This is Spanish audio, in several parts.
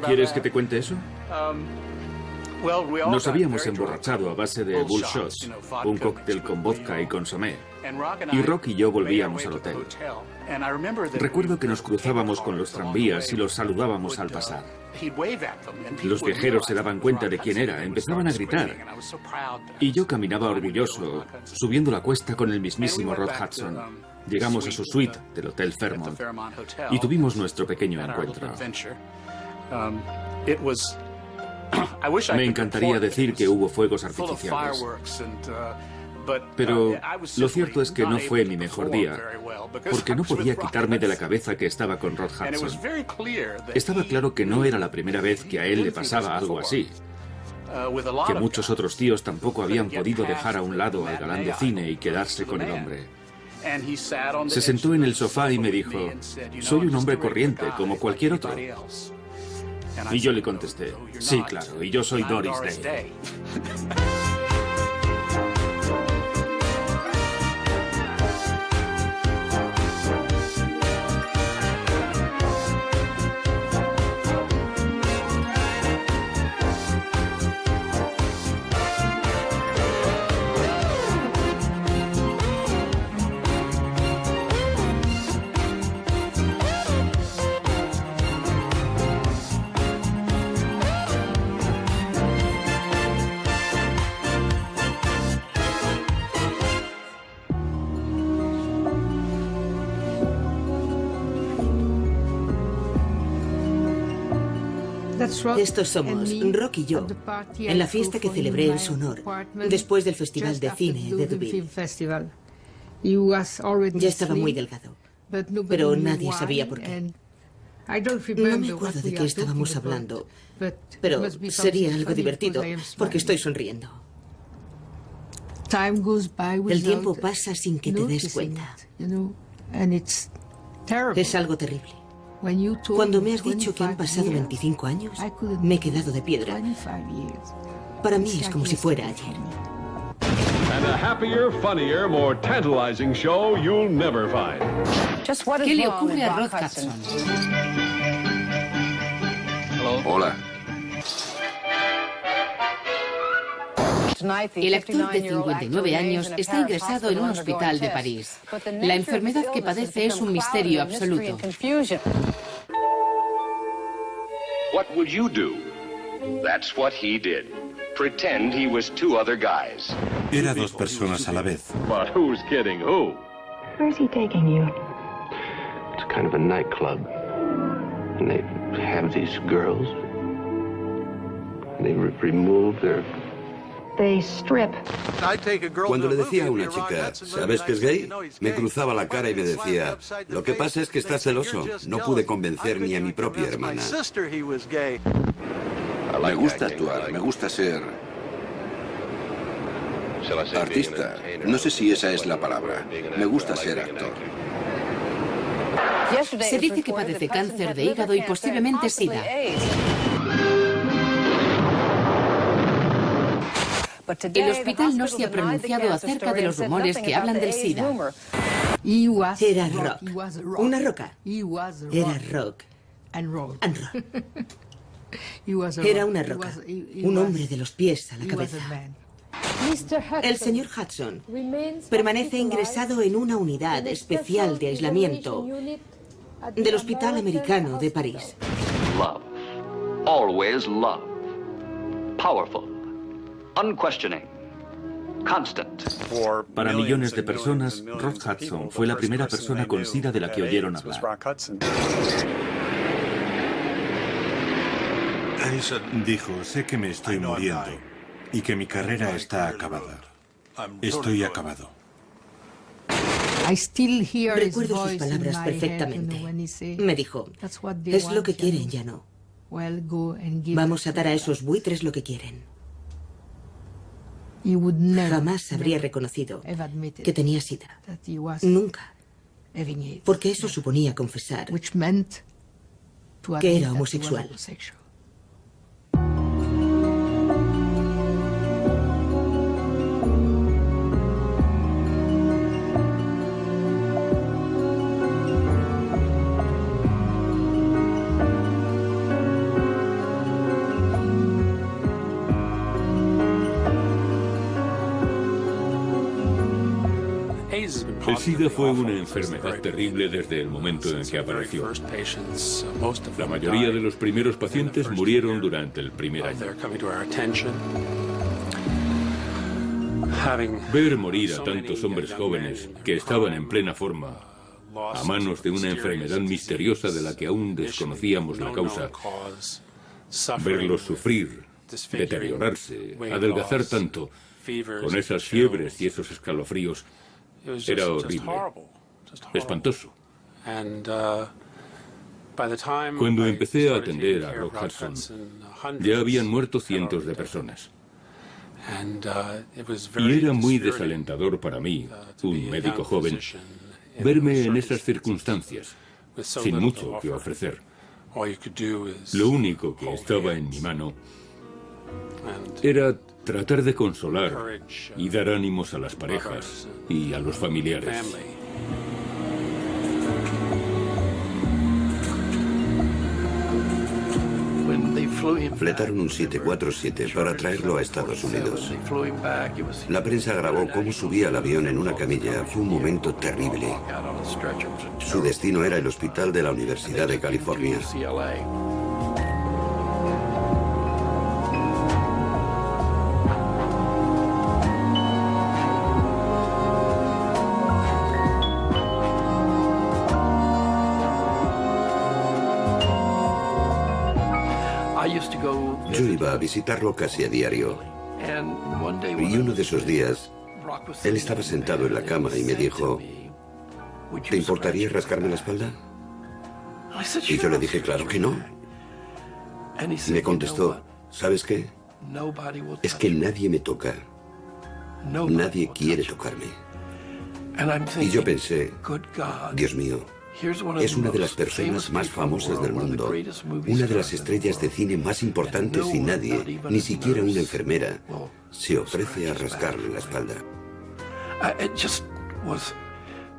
¿Quieres que te cuente eso? Nos habíamos emborrachado a base de bull shots, un cóctel con vodka y consomé, y Rock y yo volvíamos al hotel. Recuerdo que nos cruzábamos con los tranvías y los saludábamos al pasar. Los viajeros se daban cuenta de quién era, empezaban a gritar, y yo caminaba orgulloso, subiendo la cuesta con el mismísimo Rod Hudson. Llegamos a su suite del Hotel Fairmont y tuvimos nuestro pequeño encuentro. Me encantaría decir que hubo fuegos artificiales, pero lo cierto es que no fue mi mejor día, porque no podía quitarme de la cabeza que estaba con Rod Hudson. Estaba claro que no era la primera vez que a él le pasaba algo así, que muchos otros tíos tampoco habían podido dejar a un lado al galán de cine y quedarse con el hombre. Se sentó en el sofá y me dijo, soy un hombre corriente, como cualquier otro. Y yo le contesté, sí, claro, y yo soy Doris Day. Estos somos Rock y yo, en la fiesta que celebré en su honor, después del Festival de Cine de Deauville. Ya estaba muy delgado, pero nadie sabía por qué. No me acuerdo de qué estábamos hablando, pero sería algo divertido, porque estoy sonriendo. El tiempo pasa sin que te des cuenta. Es algo terrible. Cuando me has dicho que han pasado 25 años, me he quedado de piedra. Para mí es como si fuera ayer. ¿Qué le ocurre a Rod Hudson? Hola. El actor de 59 años está ingresado en un hospital de París. La enfermedad que padece es un misterio absoluto. What would you do? That's what he did. Pretend he was two other guys. Era dos personas a la vez. But who's kidding who? Where's he taking you? It's kind of a nightclub. And they have these girls. They remove their... They strip. Cuando le decía a una chica, ¿sabes que es gay?, me cruzaba la cara y me decía, lo que pasa es que estás celoso. No pude convencer ni a mi propia hermana. Me gusta actuar, me gusta ser artista. No sé si esa es la palabra. Me gusta ser actor. Se dice que padece cáncer de hígado y posiblemente SIDA. El hospital no se ha pronunciado acerca de los rumores que hablan del SIDA. Era rock. Una roca. Era rock. And roll. Era una roca. Un hombre de los pies a la cabeza. El señor Hudson permanece ingresado en una unidad especial de aislamiento del Hospital Americano de París. Love. Always love. Powerful. Unquestioning. Constant. Para millones de personas, Rod Hudson fue la primera persona con SIDA de la que oyeron hablar. Dijo, sé que me estoy muriendo y que mi carrera está acabada. Estoy acabado. Recuerdo sus palabras perfectamente. Me dijo, es lo que quieren, ya no. Vamos a dar a esos buitres lo que quieren. Jamás habría reconocido que tenía SIDA. Nunca. Porque eso suponía confesar que era homosexual. El SIDA fue una enfermedad terrible desde el momento en que apareció. La mayoría de los primeros pacientes murieron durante el primer año. Ver morir a tantos hombres jóvenes que estaban en plena forma a manos de una enfermedad misteriosa de la que aún desconocíamos la causa, verlos sufrir, deteriorarse, adelgazar tanto, con esas fiebres y esos escalofríos, era horrible, espantoso. Cuando empecé a atender a Rock Hudson, ya habían muerto cientos de personas. Y era muy desalentador para mí, un médico joven, verme en esas circunstancias, sin mucho que ofrecer. Lo único que estaba en mi mano era tratar de consolar y dar ánimos a las parejas y a los familiares. Fletaron un 747 para traerlo a Estados Unidos. La prensa grabó cómo subía al avión en una camilla. Fue un momento terrible. Su destino era el hospital de la Universidad de California. Yo iba a visitarlo casi a diario. Y uno de esos días, él estaba sentado en la cama y me dijo, ¿te importaría rascarme la espalda? Y yo le dije, claro que no. Me contestó, ¿sabes qué? Es que nadie me toca. Nadie quiere tocarme. Y yo pensé, Dios mío, es una de las personas más famosas del mundo, una de las estrellas de cine más importantes y nadie, ni siquiera una enfermera, se ofrece a rascarle la espalda.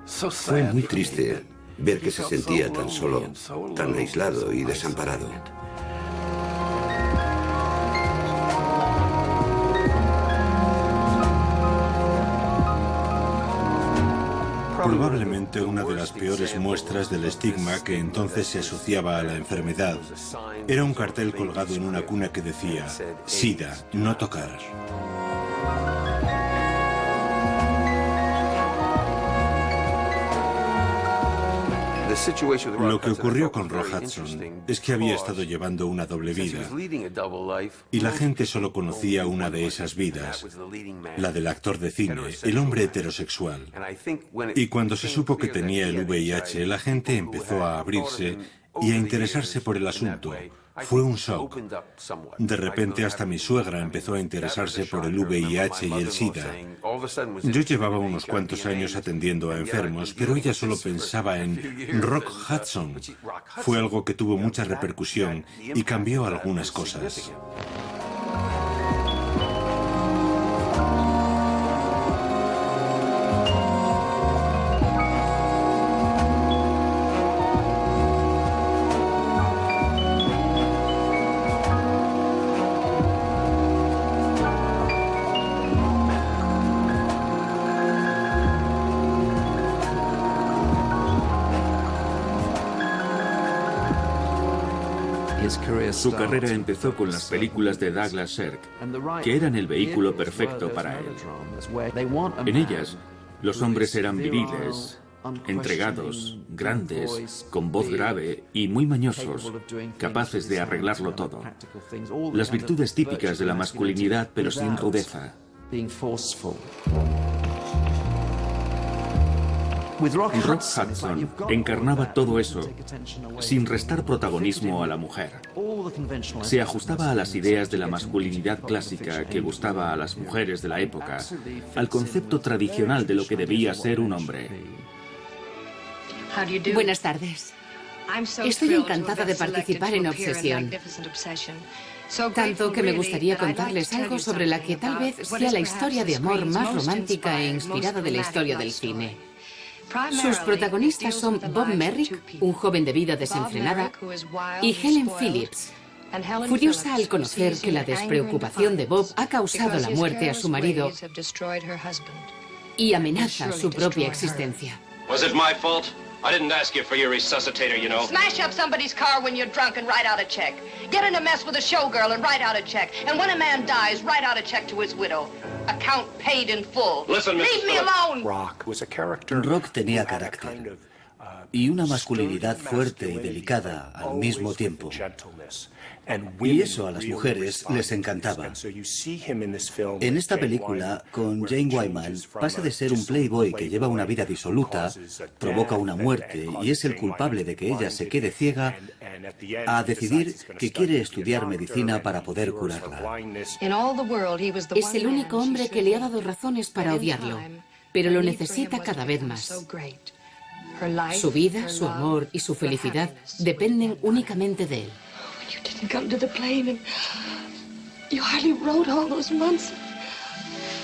Fue muy triste ver que se sentía tan solo, tan aislado y desamparado. Probablemente una de las peores muestras del estigma que entonces se asociaba a la enfermedad era un cartel colgado en una cuna que decía SIDA, no tocar. Lo que ocurrió con Rock Hudson es que había estado llevando una doble vida y la gente solo conocía una de esas vidas, la del actor de cine, el hombre heterosexual. Y cuando se supo que tenía el VIH, la gente empezó a abrirse y a interesarse por el asunto. Fue un shock. De repente hasta mi suegra empezó a interesarse por el VIH y el SIDA. Yo llevaba unos cuantos años atendiendo a enfermos, pero ella solo pensaba en Rock Hudson. Fue algo que tuvo mucha repercusión y cambió algunas cosas. Su carrera empezó con las películas de Douglas Sirk, que eran el vehículo perfecto para él. En ellas, los hombres eran viriles, entregados, grandes, con voz grave y muy mañosos, capaces de arreglarlo todo. Las virtudes típicas de la masculinidad, pero sin rudeza. Rock Hudson encarnaba todo eso, sin restar protagonismo a la mujer. Se ajustaba a las ideas de la masculinidad clásica que gustaba a las mujeres de la época, al concepto tradicional de lo que debía ser un hombre. Buenas tardes. Estoy encantada de participar en Obsesión. Tanto que me gustaría contarles algo sobre la que tal vez sea la historia de amor más romántica e inspirada de la historia del cine. Sus protagonistas son Bob Merrick, un joven de vida desenfrenada, y Helen Phillips, furiosa al conocer que la despreocupación de Bob ha causado la muerte a su marido y amenaza su propia existencia. Was it my fault? I didn't ask you for your resuscitator, you know. Smash up somebody's car when you're drunk and write out a check. Get in a mess with a showgirl and write out a check. And when a man dies, write out a check to his widow. Account paid in full. Listen, Mrs. Leave me alone. Rock tenía carácter y una masculinidad fuerte y delicada al mismo tiempo. Y eso a las mujeres les encantaba. En esta película, con Jane Wyman, pasa de ser un playboy que lleva una vida disoluta, provoca una muerte y es el culpable de que ella se quede ciega, a decidir que quiere estudiar medicina para poder curarla. Es el único hombre que le ha dado razones para odiarlo, pero lo necesita cada vez más. Su vida, su amor y su felicidad dependen únicamente de él. You didn't come to the plane and you hardly wrote all those months.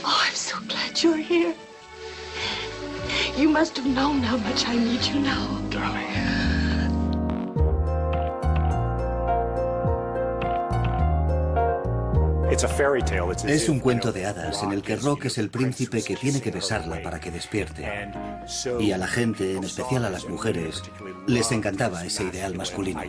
Oh, I'm so glad you're here. You must have known how much I need you now, darling. Es un cuento de hadas en el que Rock es el príncipe que tiene que besarla para que despierte. Y a la gente, en especial a las mujeres, les encantaba ese ideal masculino.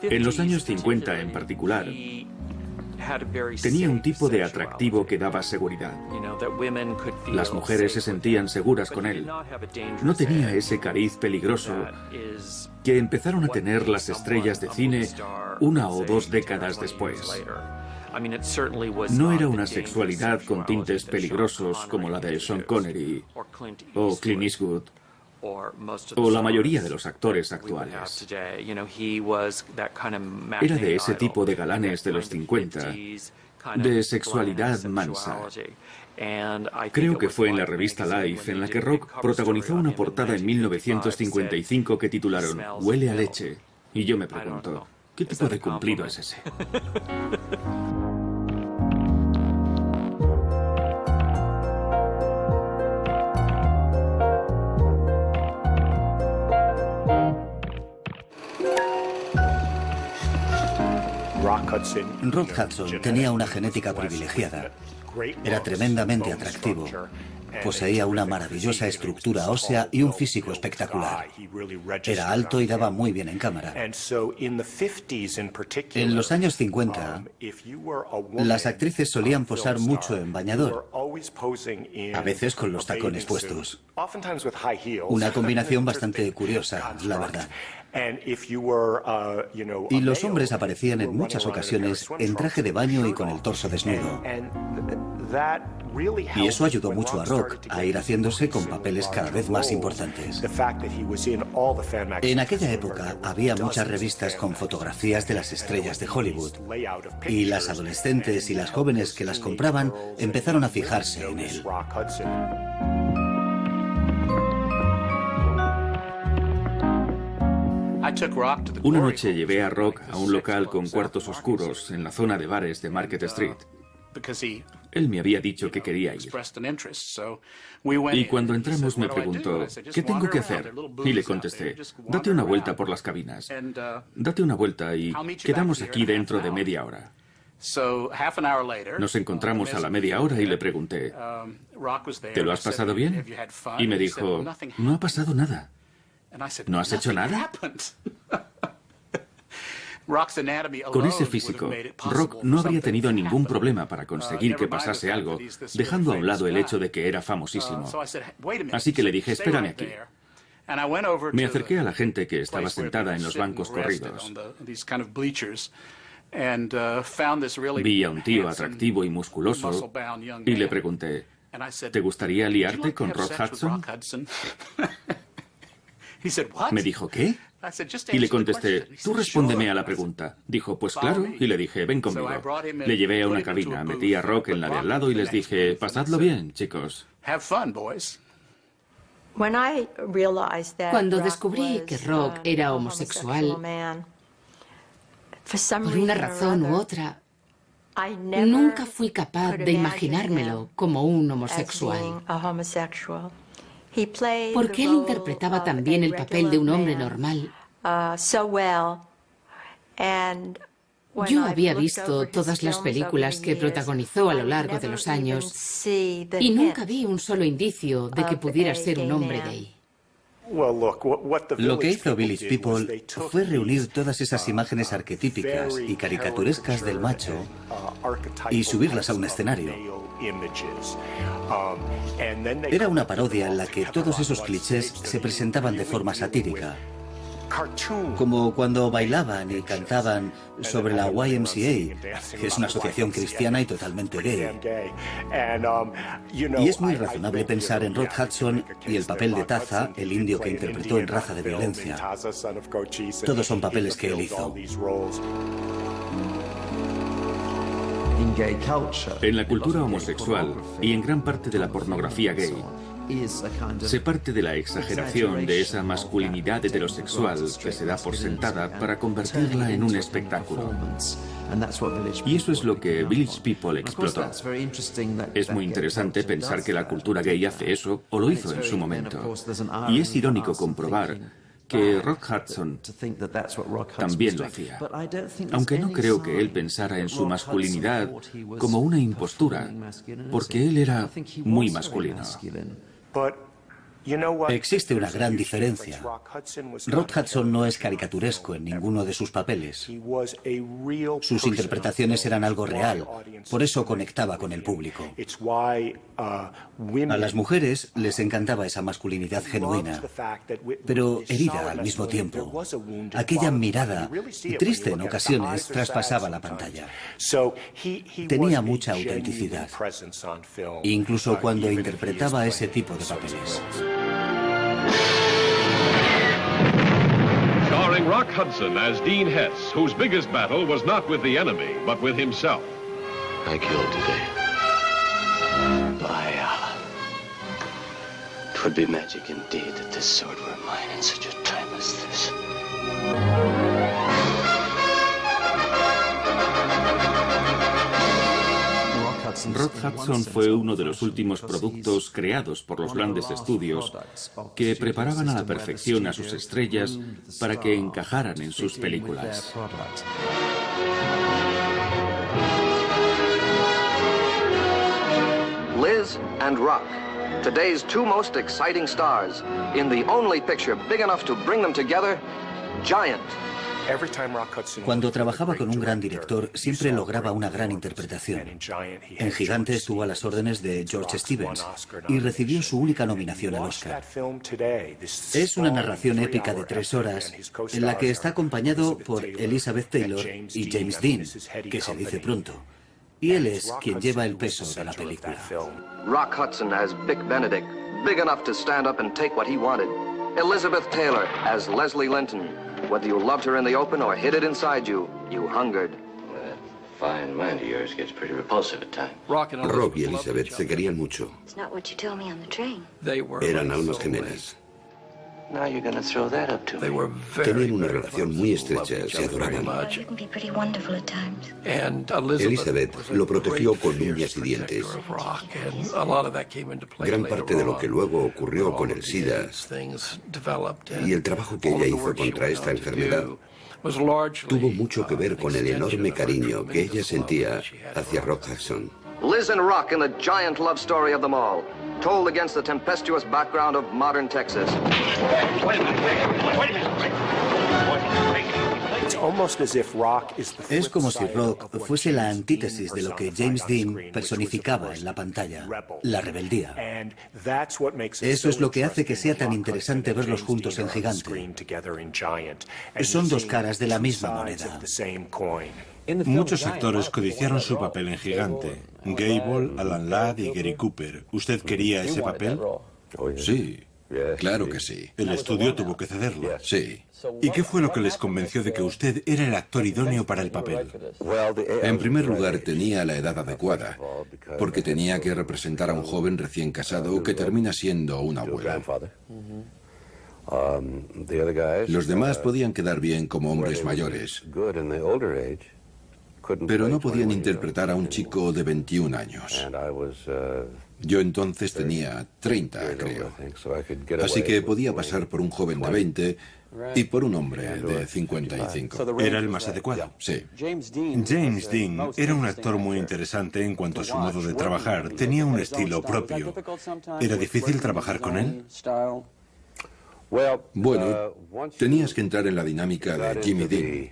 En los años 50 en particular, tenía un tipo de atractivo que daba seguridad. Las mujeres se sentían seguras con él. No tenía ese cariz peligroso que empezaron a tener las estrellas de cine 1 o 2 décadas después. No era una sexualidad con tintes peligrosos como la de Sean Connery o Clint Eastwood o la mayoría de los actores actuales. Era de ese tipo de galanes de los 50, de sexualidad mansa. Creo que fue en la revista Life en la que Rock protagonizó una portada en 1955 que titularon Huele a leche. Y yo me pregunto, ¿qué tipo de cumplido es ese? Rock Hudson tenía una genética privilegiada. Era tremendamente atractivo. Poseía una maravillosa estructura ósea y un físico espectacular. Era alto y daba muy bien en cámara. En los años 50, las actrices solían posar mucho en bañador, a veces con los tacones puestos. Una combinación bastante curiosa, la verdad. Y los hombres aparecían en muchas ocasiones en traje de baño y con el torso desnudo. Y eso ayudó mucho a Rock a ir haciéndose con papeles cada vez más importantes. En aquella época había muchas revistas con fotografías de las estrellas de Hollywood, y las adolescentes y las jóvenes que las compraban empezaron a fijarse en él. Una noche llevé a Rock a un local con cuartos oscuros en la zona de bares de Market Street. Él me había dicho que quería ir. Y cuando entramos me preguntó, ¿qué tengo que hacer? Y le contesté, date una vuelta por las cabinas. Date una vuelta y quedamos aquí dentro de media hora. Nos encontramos a la media hora y le pregunté, ¿te lo has pasado bien? Y me dijo, no ha pasado nada. ¿No has hecho nada? Con ese físico, Rock no habría tenido ningún problema para conseguir que pasase algo, dejando a un lado el hecho de que era famosísimo. Así que le dije, espérame aquí. Me acerqué a la gente que estaba sentada en los bancos corridos. Vi a un tío atractivo y musculoso y le pregunté, ¿te gustaría liarte con Rock Hudson? Me dijo, ¿qué? Y le contesté, tú respóndeme a la pregunta. Dijo, pues claro, y le dije, ven conmigo. Le llevé a una cabina, metí a Rock en la de al lado y les dije, pasadlo bien, chicos. Cuando descubrí que Rock era homosexual, por una razón u otra, nunca fui capaz de imaginármelo como un homosexual. Porque él interpretaba tan bien el papel de un hombre normal Yo había visto todas las películas que protagonizó a lo largo de los años y nunca vi un solo indicio de que pudiera ser un hombre gay. Lo que hizo Village People fue reunir todas esas imágenes arquetípicas y caricaturescas del macho y subirlas a un escenario. Era una parodia en la que todos esos clichés se presentaban de forma satírica, como cuando bailaban y cantaban sobre la YMCA, que es una asociación cristiana y totalmente gay. Y es muy razonable pensar en Rod Hudson y el papel de Taza, el indio que interpretó en Raza de Violencia. Todos son papeles que él hizo. En la cultura homosexual y en gran parte de la pornografía gay, se parte de la exageración de esa masculinidad heterosexual que se da por sentada para convertirla en un espectáculo. Y eso es lo que Village People explotó. Es muy interesante pensar que la cultura gay hace eso, o lo hizo en su momento. Y es irónico comprobar que Rock Hudson también lo hacía. Aunque no creo que él pensara en su masculinidad como una impostura, porque él era muy masculino. Existe una gran diferencia. Rod Hudson no es caricaturesco en ninguno de sus papeles. Sus interpretaciones eran algo real, por eso conectaba con el público. A las mujeres les encantaba esa masculinidad genuina, pero herida al mismo tiempo. Aquella mirada, triste en ocasiones, traspasaba la pantalla. Tenía mucha autenticidad, incluso cuando interpretaba ese tipo de papeles. Starring Rock Hudson as Dean Hess, whose biggest battle was not with the enemy, but with himself. I killed today. By Allah. 'Twould be magic indeed that this sword were mine in such a time as this. Rod Hudson fue uno de los últimos productos creados por los grandes estudios que preparaban a la perfección a sus estrellas para que encajaran en sus películas. Liz and Rock, today's two most exciting stars, in the only picture big enough to bring them together, Giant. Cuando trabajaba con un gran director, siempre lograba una gran interpretación. En Gigante estuvo a las órdenes de George Stevens y recibió su única nominación al Oscar. Es una narración épica de 3 horas en la que está acompañado por Elizabeth Taylor y James Dean, que se dice pronto. Y él es quien lleva el peso de la película. Rock Hudson as Vic Benedict, big enough to stand up and take what he wanted. Elizabeth Taylor as Leslie Linton. Whether you loved her in the open or hid it inside you, you hungered. That fine mind of yours gets pretty repulsive at times. Rock y Elizabeth se querían mucho. Eran almas gemelas. Now you're going to throw that up to me. Tenían una relación muy estrecha, se adoraban. Elizabeth lo protegió con uñas y dientes. Gran parte de lo que luego ocurrió con el SIDA y el trabajo que ella hizo contra esta enfermedad tuvo mucho que ver con el enorme cariño que ella sentía hacia Rock Hudson. Liz and Rock in the giant love story of them all, told against the tempestuous background of modern Texas. Es como si Rock fuese la antítesis de lo que James Dean personificaba en la pantalla, la rebeldía. Eso es lo que hace que sea tan interesante verlos juntos en Gigante. Son 2 caras de la misma moneda. Muchos actores codiciaron su papel en Gigante. Gable, Alan Ladd y Gary Cooper. ¿Usted quería ese papel? Sí, claro que sí. ¿El estudio tuvo que cederlo? Sí. ¿Y qué fue lo que les convenció de que usted era el actor idóneo para el papel? En primer lugar, tenía la edad adecuada, porque tenía que representar a un joven recién casado que termina siendo un abuelo. Los demás podían quedar bien como hombres mayores. pero no podían interpretar a un chico de 21 años. Yo entonces tenía 30, creo. Así que podía pasar por un joven de 20 y por un hombre de 55. Era el más adecuado. Sí. James Dean era un actor muy interesante en cuanto a su modo de trabajar. Tenía un estilo propio. ¿Era difícil trabajar con él? Bueno, tenías que entrar en la dinámica de Jimmy Dean.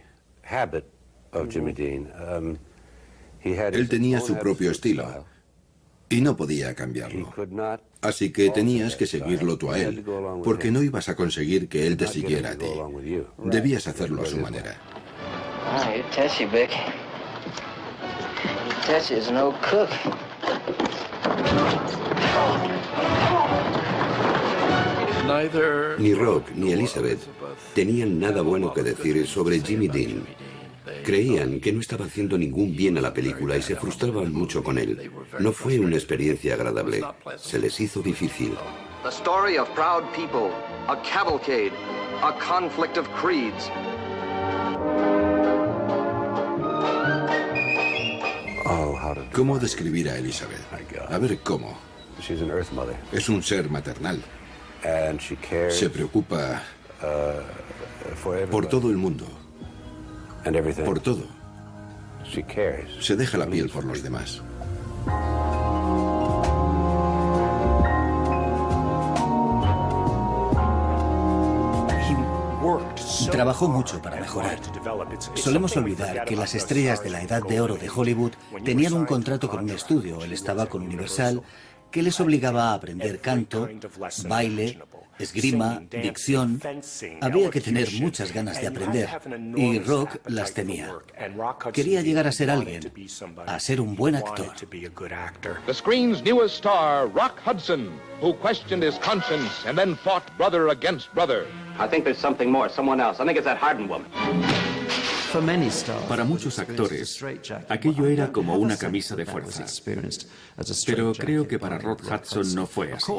Él tenía su propio estilo y no podía cambiarlo. Así que tenías que seguirlo tú a él, porque no ibas a conseguir que él te siguiera a ti. Debías hacerlo a su manera. Ni Rock ni Elizabeth tenían nada bueno que decir sobre Jimmy Dean. Creían que no estaba haciendo ningún bien a la película y se frustraban mucho con él. No fue una experiencia agradable. Se les hizo difícil. The story of proud people, a cavalcade, a conflict of creeds. ¿Cómo describir a Elizabeth? A ver, ¿cómo? Es un ser maternal. Se preocupa por todo el mundo. Por todo. Se deja la piel por los demás. Trabajó mucho para mejorar. Solemos olvidar que las estrellas de la edad de oro de Hollywood tenían un contrato con un estudio. Él estaba con Universal, que les obligaba a aprender canto, baile, esgrima, dicción. Había que tener muchas ganas de aprender, y Rock las tenía. Quería llegar a ser alguien, a ser un buen actor. The screen's newest star, Rock Hudson, who questioned his conscience and then fought brother against brother. I think there's something more, someone else. I think it's that Harden woman. Para muchos actores, aquello era como una camisa de fuerza. Pero creo que para Rock Hudson no fue así.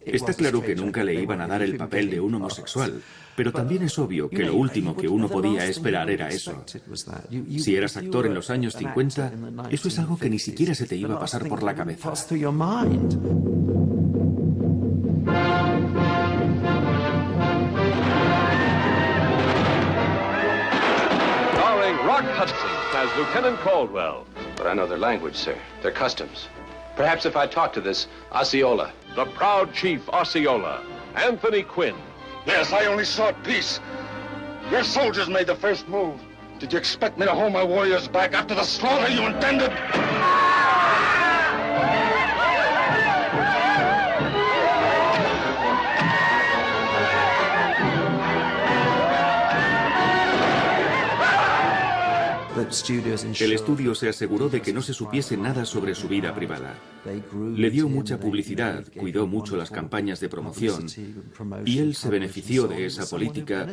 Está claro que nunca le iban a dar el papel de un homosexual, pero también es obvio que lo último que uno podía esperar era eso. Si eras actor en los años 50, eso es algo que ni siquiera se te iba a pasar por la cabeza. Rock Hudson as Lieutenant Caldwell. But I know their language, sir. Their customs. Perhaps if I talk to this Osceola. The proud chief Osceola. Anthony Quinn. Yes, I only sought peace. Your soldiers made the first move. Did you expect me to hold my warriors back after the slaughter you intended? El estudio se aseguró de que no se supiese nada sobre su vida privada. Le dio mucha publicidad, cuidó mucho las campañas de promoción, y él se benefició de esa política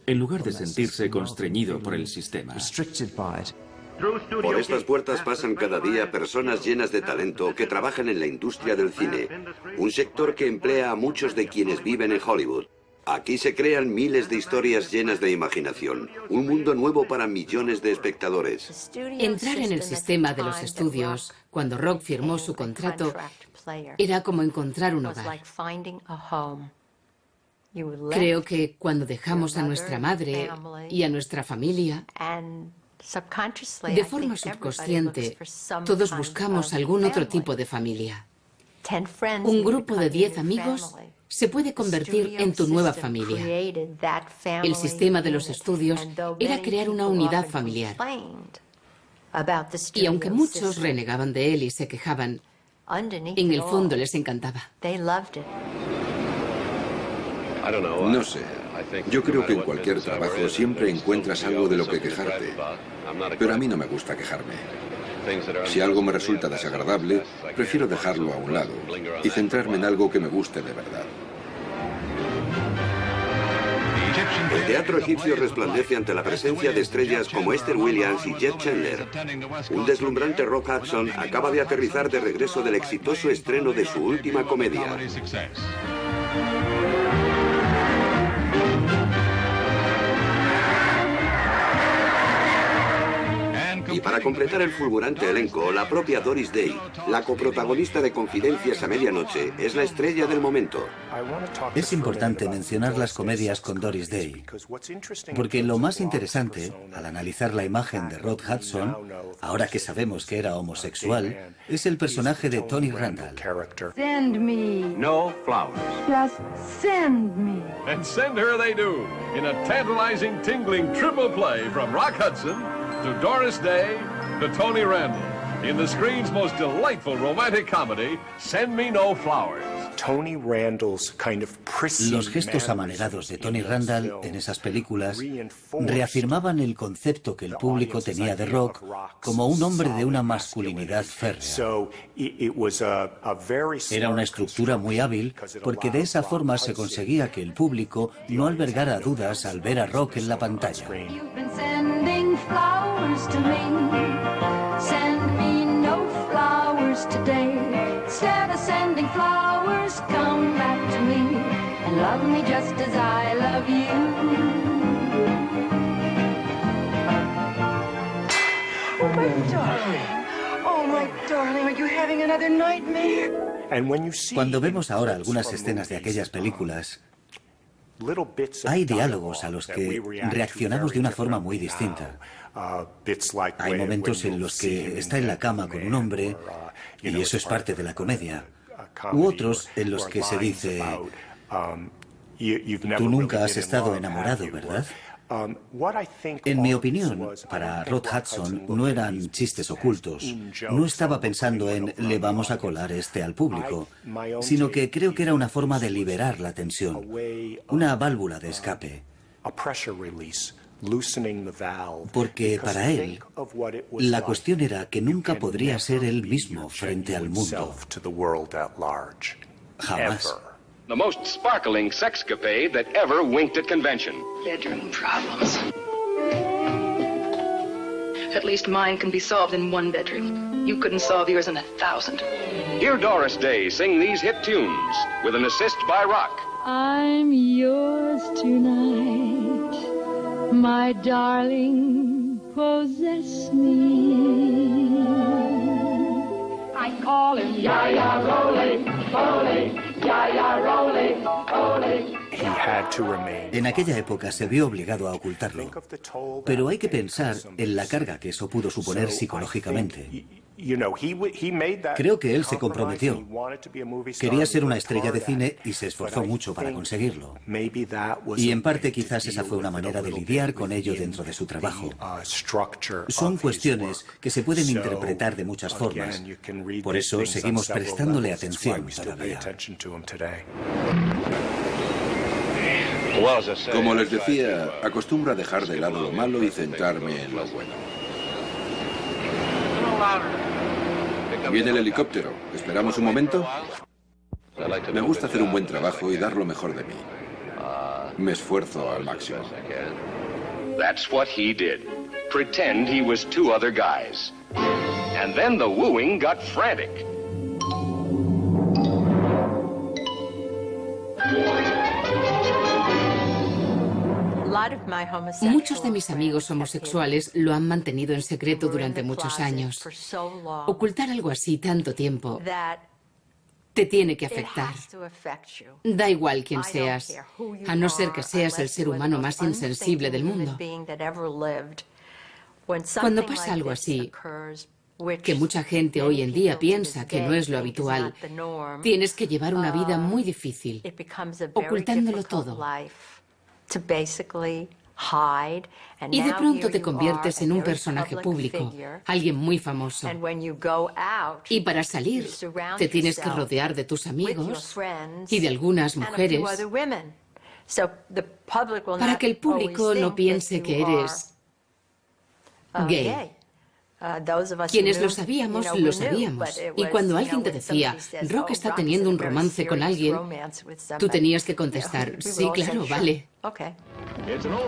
en lugar de sentirse constreñido por el sistema. Por estas puertas pasan cada día personas llenas de talento que trabajan en la industria del cine, un sector que emplea a muchos de quienes viven en Hollywood. Aquí se crean miles de historias llenas de imaginación, un mundo nuevo para millones de espectadores. Entrar en el sistema de los estudios, cuando Rock firmó su contrato, era como encontrar un hogar. Creo que cuando dejamos a nuestra madre y a nuestra familia, de forma subconsciente, todos buscamos algún otro tipo de familia. Un grupo de 10 amigos se puede convertir en tu nueva familia. El sistema de los estudios era crear una unidad familiar. Y aunque muchos renegaban de él y se quejaban, en el fondo les encantaba. No sé. Yo creo que en cualquier trabajo siempre encuentras algo de lo que quejarte. Pero a mí no me gusta quejarme. Si algo me resulta desagradable, prefiero dejarlo a un lado y centrarme en algo que me guste de verdad. El teatro egipcio resplandece ante la presencia de estrellas como Esther Williams y Jed Chandler. Un deslumbrante Rock Hudson acaba de aterrizar de regreso del exitoso estreno de su última comedia. Para completar el fulgurante elenco, la propia Doris Day, la coprotagonista de Confidencias a Medianoche, es la estrella del momento. Es importante mencionar las comedias con Doris Day, porque lo más interesante, al analizar la imagen de Rock Hudson, ahora que sabemos que era homosexual, es el personaje de Tony Randall. Send me. No flowers. Just send me. And send her they do, in a tantalizing, tingling triple play from Rock Hudson to Doris Day to Tony Randall, in the screen's most delightful romantic comedy, Send Me No Flowers. Los gestos amanerados de Tony Randall en esas películas reafirmaban el concepto que el público tenía de Rock como un hombre de una masculinidad férrea. Era una estructura muy hábil porque de esa forma se conseguía que el público no albergara dudas al ver a Rock en la pantalla. Instead of sending flowers, come back to me and love me just as I love you. Oh, my darling, are you having another nightmare? Cuando vemos ahora algunas escenas de aquellas películas, hay diálogos a los que reaccionamos de una forma muy distinta. Hay momentos en los que está en la cama con un hombre, y eso es parte de la comedia. U otros en los que se dice, tú nunca has estado enamorado, ¿verdad? En mi opinión, para Rock Hudson no eran chistes ocultos. No estaba pensando en le vamos a colar al público, sino que creo que era una forma de liberar la tensión, una válvula de escape. Porque para él, la cuestión era que nunca podría ser él mismo frente al mundo. Jamás. The most sparkling sexcapade that ever winked at convention. Bedroom problems. At least mine can be solved in one bedroom. You couldn't solve yours in 1,000. Hear Doris Day sing these hit tunes with an assist by Rock. I'm yours tonight, my darling, possess me. I call him Ya-Ya Rolling, Rolling, Ya-Ya Rolling, Rolling. En aquella época se vio obligado a ocultarlo, pero hay que pensar en la carga que eso pudo suponer psicológicamente. Creo que él se comprometió. Quería ser una estrella de cine y se esforzó mucho para conseguirlo. Y en parte quizás esa fue una manera de lidiar con ello dentro de su trabajo. Son cuestiones que se pueden interpretar de muchas formas. Por eso seguimos prestándole atención todavía. Como les decía, acostumbro a dejar de lado lo malo y centrarme en lo bueno. Viene el helicóptero. ¿Esperamos un momento? Me gusta hacer un buen trabajo y dar lo mejor de mí. Me esfuerzo al máximo. That's what he did. Pretend he was two other guys. And then the wooing got frantic. Muchos de mis amigos homosexuales lo han mantenido en secreto durante muchos años. Ocultar algo así tanto tiempo te tiene que afectar. Da igual quién seas, a no ser que seas el ser humano más insensible del mundo. Cuando pasa algo así, que mucha gente hoy en día piensa que no es lo habitual, tienes que llevar una vida muy difícil, ocultándolo todo. Y de pronto te conviertes en un personaje público, alguien muy famoso. Y para salir, te tienes que rodear de tus amigos y de algunas mujeres, para que el público no piense que eres gay. Quienes lo sabíamos, lo sabíamos. Y cuando alguien te decía, Rock está teniendo un romance con alguien, tú tenías que contestar, sí, claro, vale.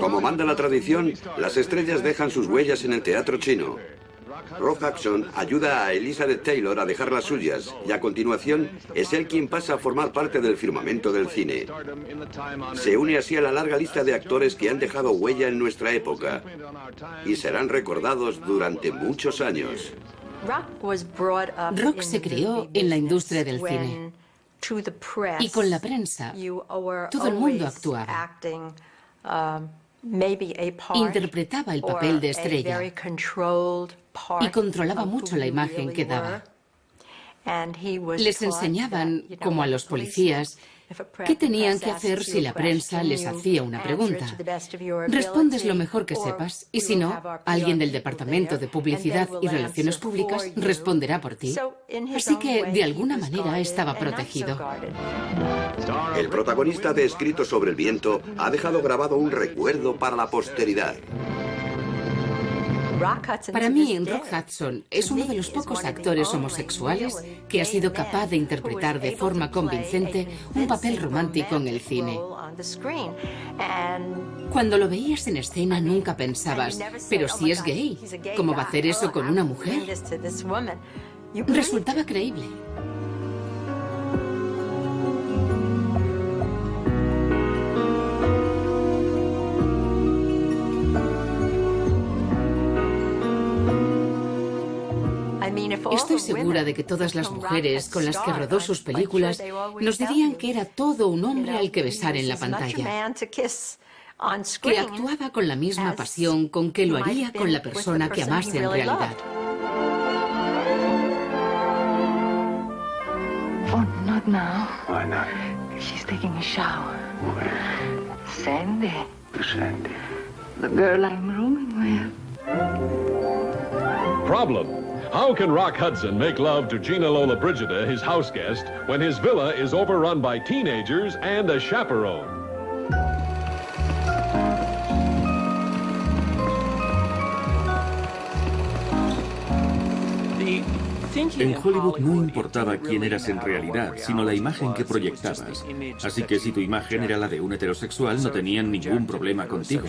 Como manda la tradición, las estrellas dejan sus huellas en el teatro chino. Rock Hudson ayuda a Elizabeth Taylor a dejar las suyas y a continuación es él quien pasa a formar parte del firmamento del cine. Se une así a la larga lista de actores que han dejado huella en nuestra época y serán recordados durante muchos años. Rock se crió en la industria del cine. Y con la prensa, todo el mundo actuaba. Interpretaba el papel de estrella y controlaba mucho la imagen que daba. Les enseñaban, como a los policías, qué tenían que hacer si la prensa les hacía una pregunta. Respondes lo mejor que sepas y si no, alguien del Departamento de Publicidad y Relaciones Públicas responderá por ti. Así que, de alguna manera, estaba protegido. El protagonista de Escrito sobre el viento ha dejado grabado un recuerdo para la posteridad. Para mí, Rock Hudson es uno de los pocos actores homosexuales que ha sido capaz de interpretar de forma convincente un papel romántico en el cine. Cuando lo veías en escena nunca pensabas, pero si es gay, ¿cómo va a hacer eso con una mujer? Resultaba creíble. Estoy segura de que todas las mujeres con las que rodó sus películas nos dirían que era todo un hombre al que besar en la pantalla, que actuaba con la misma pasión con que lo haría con la persona que amase en realidad. Oh, not now. Why not? She's taking a shower. Sandy. Who's Sandy? The girl I'm rooming with. Problem. How can Rock Hudson make love to Gina Lola Brigida, his house guest, when his villa is overrun by teenagers and a chaperone? En Hollywood no importaba quién eras en realidad, sino la imagen que proyectabas. Así que si tu imagen era la de un heterosexual, no tenían ningún problema contigo.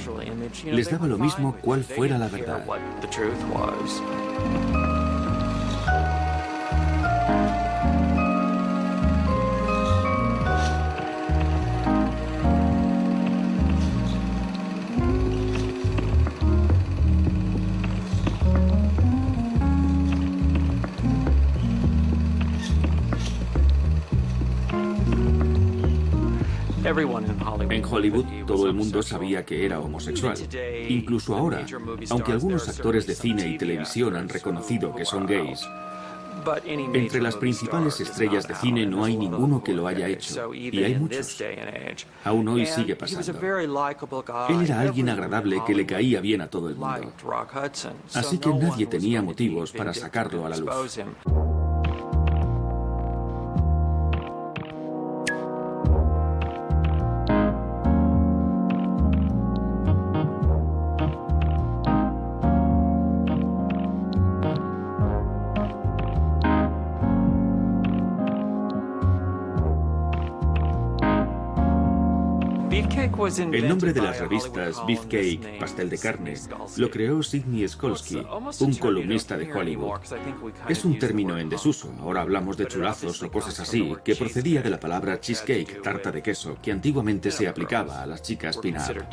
Les daba lo mismo cuál fuera la verdad. En Hollywood, todo el mundo sabía que era homosexual. Incluso ahora, aunque algunos actores de cine y televisión han reconocido que son gays, entre las principales estrellas de cine no hay ninguno que lo haya hecho, y hay muchos. Aún hoy sigue pasando. Él era alguien agradable que le caía bien a todo el mundo. Así que nadie tenía motivos para sacarlo a la luz. El nombre de las revistas Beefcake, pastel de carne, lo creó Sidney Skolsky, un columnista de Hollywood. Es un término en desuso, ahora hablamos de chulazos o cosas así, que procedía de la palabra cheesecake, tarta de queso, que antiguamente se aplicaba a las chicas pin-up.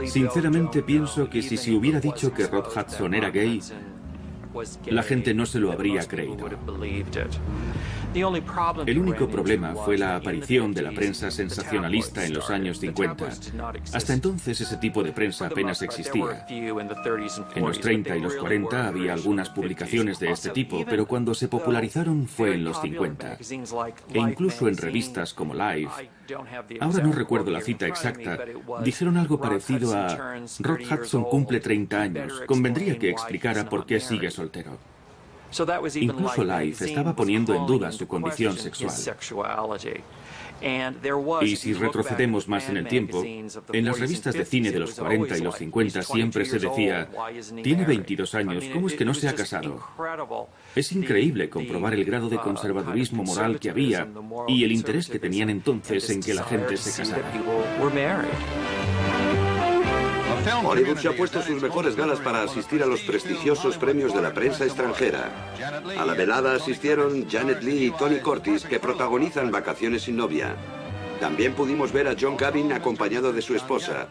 Sinceramente pienso que si se hubiera dicho que Rock Hudson era gay, la gente no se lo habría creído. El único problema fue la aparición de la prensa sensacionalista en los años 50. Hasta entonces ese tipo de prensa apenas existía. En los 30 y los 40 había algunas publicaciones de este tipo, pero cuando se popularizaron fue en los 50. E incluso en revistas como Life, ahora no recuerdo la cita exacta, dijeron algo parecido a: Rock Hudson cumple 30 años, convendría que explicara por qué sigue soltero. Incluso Life estaba poniendo en duda su condición sexual. Y si retrocedemos más en el tiempo, en las revistas de cine de los 40 y los 50 siempre se decía: tiene 22 años, ¿cómo es que no se ha casado? Es increíble comprobar el grado de conservadurismo moral que había y el interés que tenían entonces en que la gente se casara. Hollywood se ha puesto sus mejores galas para asistir a los prestigiosos premios de la prensa extranjera. A la velada asistieron Janet Leigh y Tony Curtis, que protagonizan Vacaciones sin novia. También pudimos ver a John Gavin acompañado de su esposa.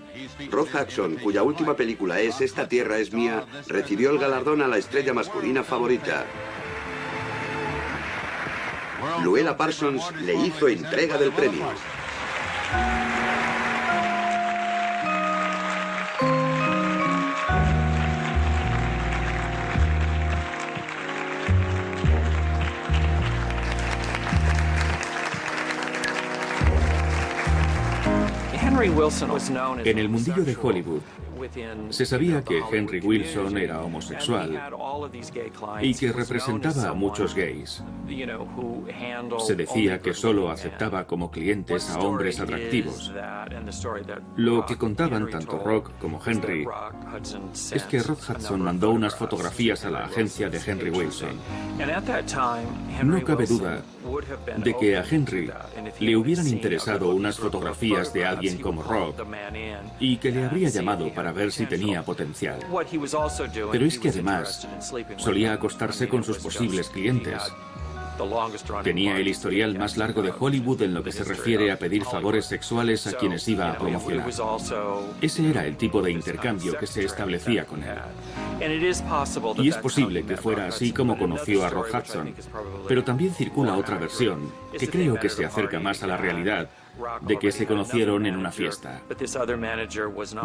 Rod Hudson, cuya última película es Esta tierra es mía, recibió el galardón a la estrella masculina favorita. Luella Parsons le hizo entrega del premio. En el mundillo de Hollywood se sabía que Henry Wilson era homosexual y que representaba a muchos gays. Se decía que solo aceptaba como clientes a hombres atractivos. Lo que contaban tanto Rock como Henry es que Rock Hudson mandó unas fotografías a la agencia de Henry Wilson. No cabe duda de que a Henry le hubieran interesado unas fotografías de alguien como Rock y que le habría llamado para ver si tenía potencial. Pero es que además solía acostarse con sus posibles clientes. Tenía el historial más largo de Hollywood en lo que se refiere a pedir favores sexuales a quienes iba a promocionar. Ese era el tipo de intercambio que se establecía con él. Y es posible que fuera así como conoció a Rock Hudson, pero también circula otra versión, que creo que se acerca más a la realidad, de que se conocieron en una fiesta.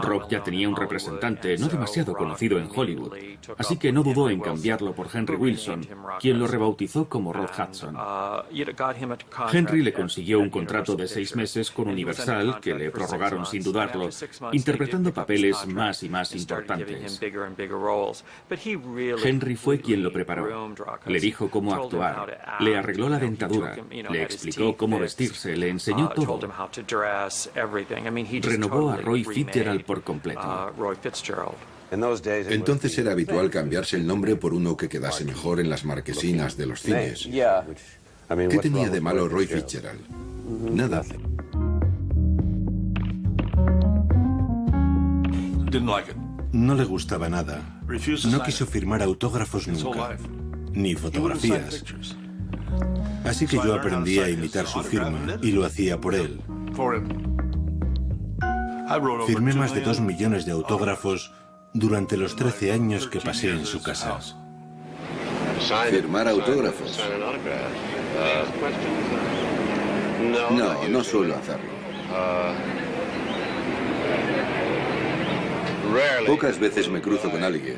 Rock ya tenía un representante no demasiado conocido en Hollywood, así que no dudó en cambiarlo por Henry Wilson, quien lo rebautizó como Rod Hudson. Henry le consiguió un contrato de 6 meses con Universal, que le prorrogaron sin dudarlo, interpretando papeles más y más importantes. Henry fue quien lo preparó. Le dijo cómo actuar, le arregló la dentadura, le explicó cómo vestirse, le enseñó todo. Renovó a Roy Fitzgerald por completo. Entonces era habitual cambiarse el nombre por uno que quedase mejor en las marquesinas de los cines. ¿Qué tenía de malo Roy Fitzgerald? Nada. No le gustaba nada. No quiso firmar autógrafos nunca, ni fotografías. Así que yo aprendí a imitar su firma y lo hacía por él. Firmé más de 2 millones de autógrafos durante los 13 años que pasé en su casa. ¿Firmar autógrafos? No, no suelo hacerlo. Pocas veces me cruzo con alguien,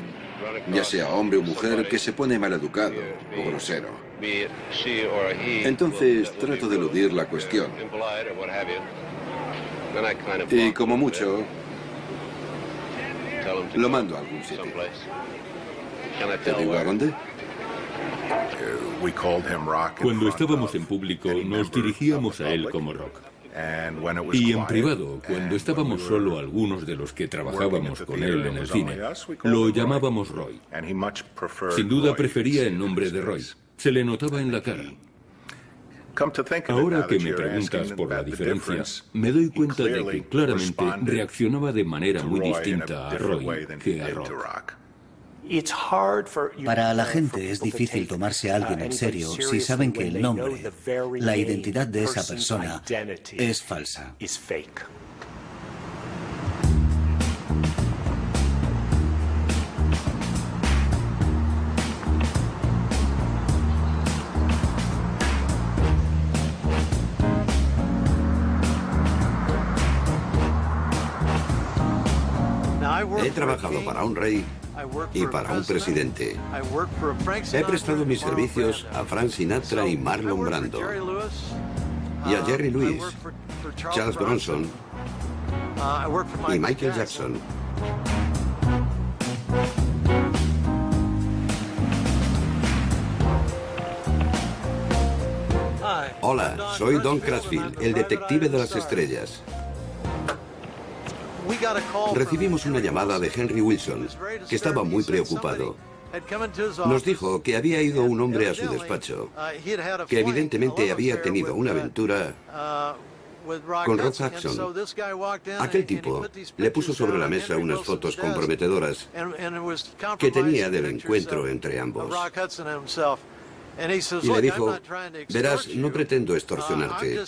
ya sea hombre o mujer, que se pone maleducado o grosero. Entonces trato de eludir la cuestión. Y como mucho, lo mando a algún sitio. ¿Te digo a dónde? Cuando estábamos en público, nos dirigíamos a él como Rock. Y en privado, cuando estábamos solo algunos de los que trabajábamos con él en el cine, lo llamábamos Roy. Sin duda prefería el nombre de Roy. Se le notaba en la cara. Ahora que me preguntas por la diferencia, me doy cuenta de que claramente reaccionaba de manera muy distinta a Roy que a Rock. Para la gente es difícil tomarse a alguien en serio si saben que el nombre, la identidad de esa persona es falsa. He trabajado para un rey y para un presidente. He prestado mis servicios a Frank Sinatra y Marlon Brando, y a Jerry Lewis, Charles Bronson y Michael Jackson. Hola, soy Don Crashfield, el detective de las estrellas. Recibimos una llamada de Henry Wilson, que estaba muy preocupado. Nos dijo que había ido un hombre a su despacho, que evidentemente había tenido una aventura con Rock Hudson. Aquel tipo le puso sobre la mesa unas fotos comprometedoras que tenía del encuentro entre ambos. Y le dijo, verás, no pretendo extorsionarte.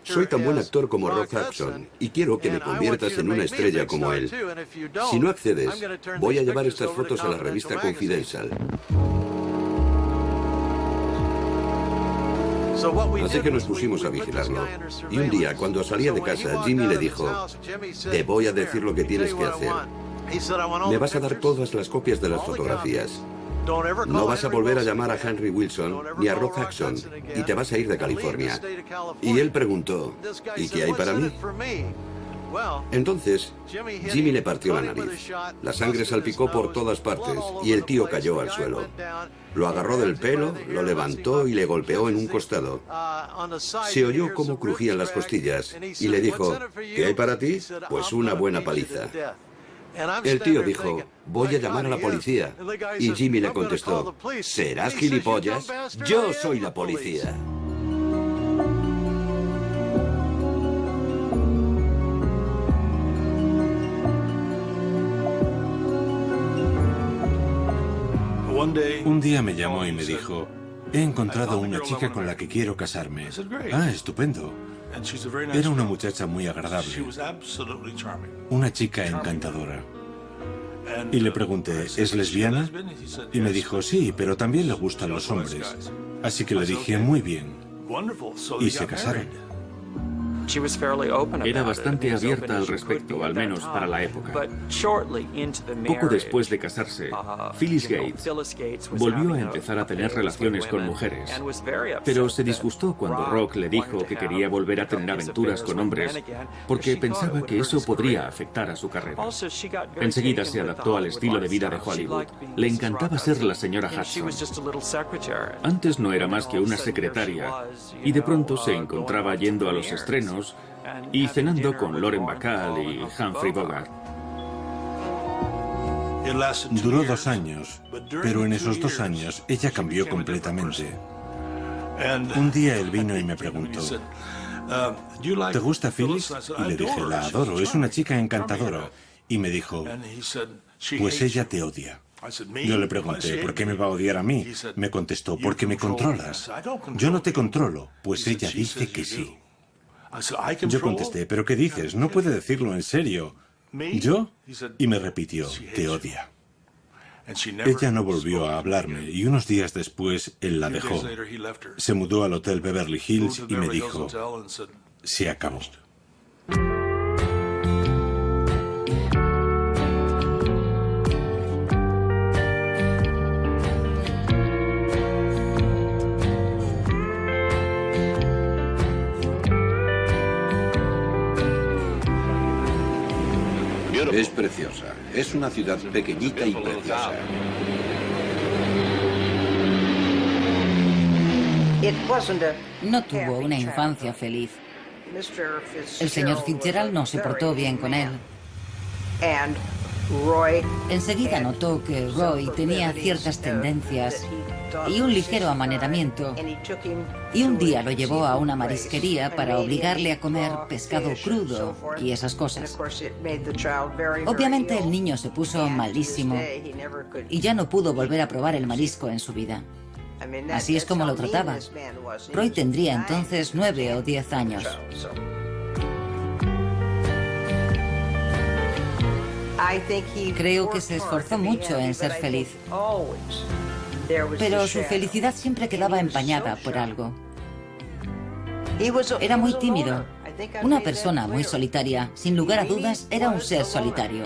Soy tan buen actor como Rock Hudson y quiero que me conviertas en una estrella como él. Si no accedes, voy a llevar estas fotos a la revista Confidential. Así que nos pusimos a vigilarlo. Y un día, cuando salía de casa, Jimmy le dijo, te voy a decir lo que tienes que hacer. Me vas a dar todas las copias de las fotografías. No vas a volver a llamar a Henry Wilson ni a Rock Hudson y te vas a ir de California. Y él preguntó, ¿y qué hay para mí? Entonces, Jimmy le partió la nariz. La sangre salpicó por todas partes y el tío cayó al suelo. Lo agarró del pelo, lo levantó y le golpeó en un costado. Se oyó cómo crujían las costillas y le dijo, ¿qué hay para ti? Pues una buena paliza. El tío dijo, voy a llamar a la policía. Y Jimmy le contestó, ¿serás gilipollas? Yo soy la policía. Un día me llamó y me dijo, he encontrado una chica con la que quiero casarme. Ah, estupendo. Era una muchacha muy agradable. Una chica encantadora. Y le pregunté, ¿es lesbiana? Y me dijo, sí, pero también le gustan los hombres. Así que le dije, muy bien. Y se casaron. Era bastante abierta al respecto, al menos para la época. Poco después de casarse, Phyllis Gates volvió a empezar a tener relaciones con mujeres, pero se disgustó cuando Rock le dijo que quería volver a tener aventuras con hombres porque pensaba que eso podría afectar a su carrera. Enseguida se adaptó al estilo de vida de Hollywood. Le encantaba ser la señora Hudson. Antes no era más que una secretaria y de pronto se encontraba yendo a los estrenos y cenando con Lauren Bacall y Humphrey Bogart. Duró 2 años, pero en esos 2 años ella cambió completamente. Un día él vino y me preguntó, ¿te gusta Phyllis? Y le dije, la adoro, es una chica encantadora. Y me dijo, pues ella te odia. Yo le pregunté, ¿por qué me va a odiar a mí? Me contestó, porque me controlas. Yo no te controlo, pues ella dice que sí. Yo contesté, ¿pero qué dices? No puede decirlo en serio. ¿Yo? Y me repitió, te odia. Ella no volvió a hablarme y unos días después él la dejó. Se mudó al Hotel Beverly Hills y me dijo, se acabó. Es preciosa. Es una ciudad pequeñita y preciosa. No tuvo una infancia feliz. El señor Fitzgerald no se portó bien con él. Enseguida notó que Roy tenía ciertas tendencias y un ligero amaneramiento, y un día lo llevó a una marisquería para obligarle a comer pescado crudo y esas cosas. Obviamente el niño se puso malísimo y ya no pudo volver a probar el marisco en su vida. Así es como lo trataba. Roy tendría entonces 9 o 10 años. Creo que se esforzó mucho en ser feliz, pero su felicidad siempre quedaba empañada por algo. Era muy tímido, una persona muy solitaria. Sin lugar a dudas, era un ser solitario.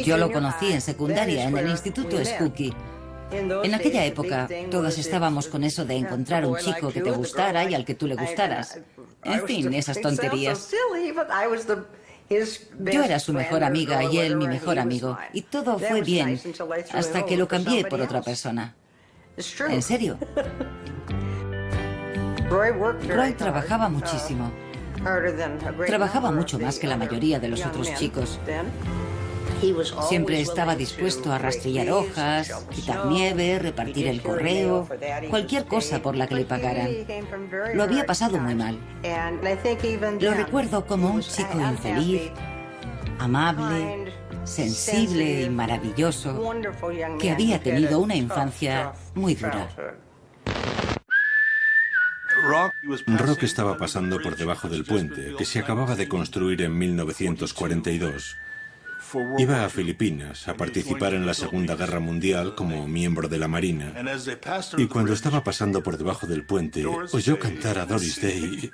Yo lo conocí en secundaria, en el Instituto Skookie. En aquella época, todos estábamos con eso de encontrar un chico que te gustara y al que tú le gustaras. En fin, esas tonterías. Yo era su mejor amiga y él mi mejor amigo. Y todo fue bien, hasta que lo cambié por otra persona. ¿En serio? Roy trabajaba muchísimo. Trabajaba mucho más que la mayoría de los otros chicos. Siempre estaba dispuesto a rastrillar hojas, quitar nieve, repartir el correo, cualquier cosa por la que le pagaran. Lo había pasado muy mal. Lo recuerdo como un chico infeliz, amable, sensible y maravilloso, que había tenido una infancia muy dura. Rock estaba pasando por debajo del puente, que se acababa de construir en 1942. Iba a Filipinas a participar en la Segunda Guerra Mundial como miembro de la Marina. Y cuando estaba pasando por debajo del puente, oyó cantar a Doris Day.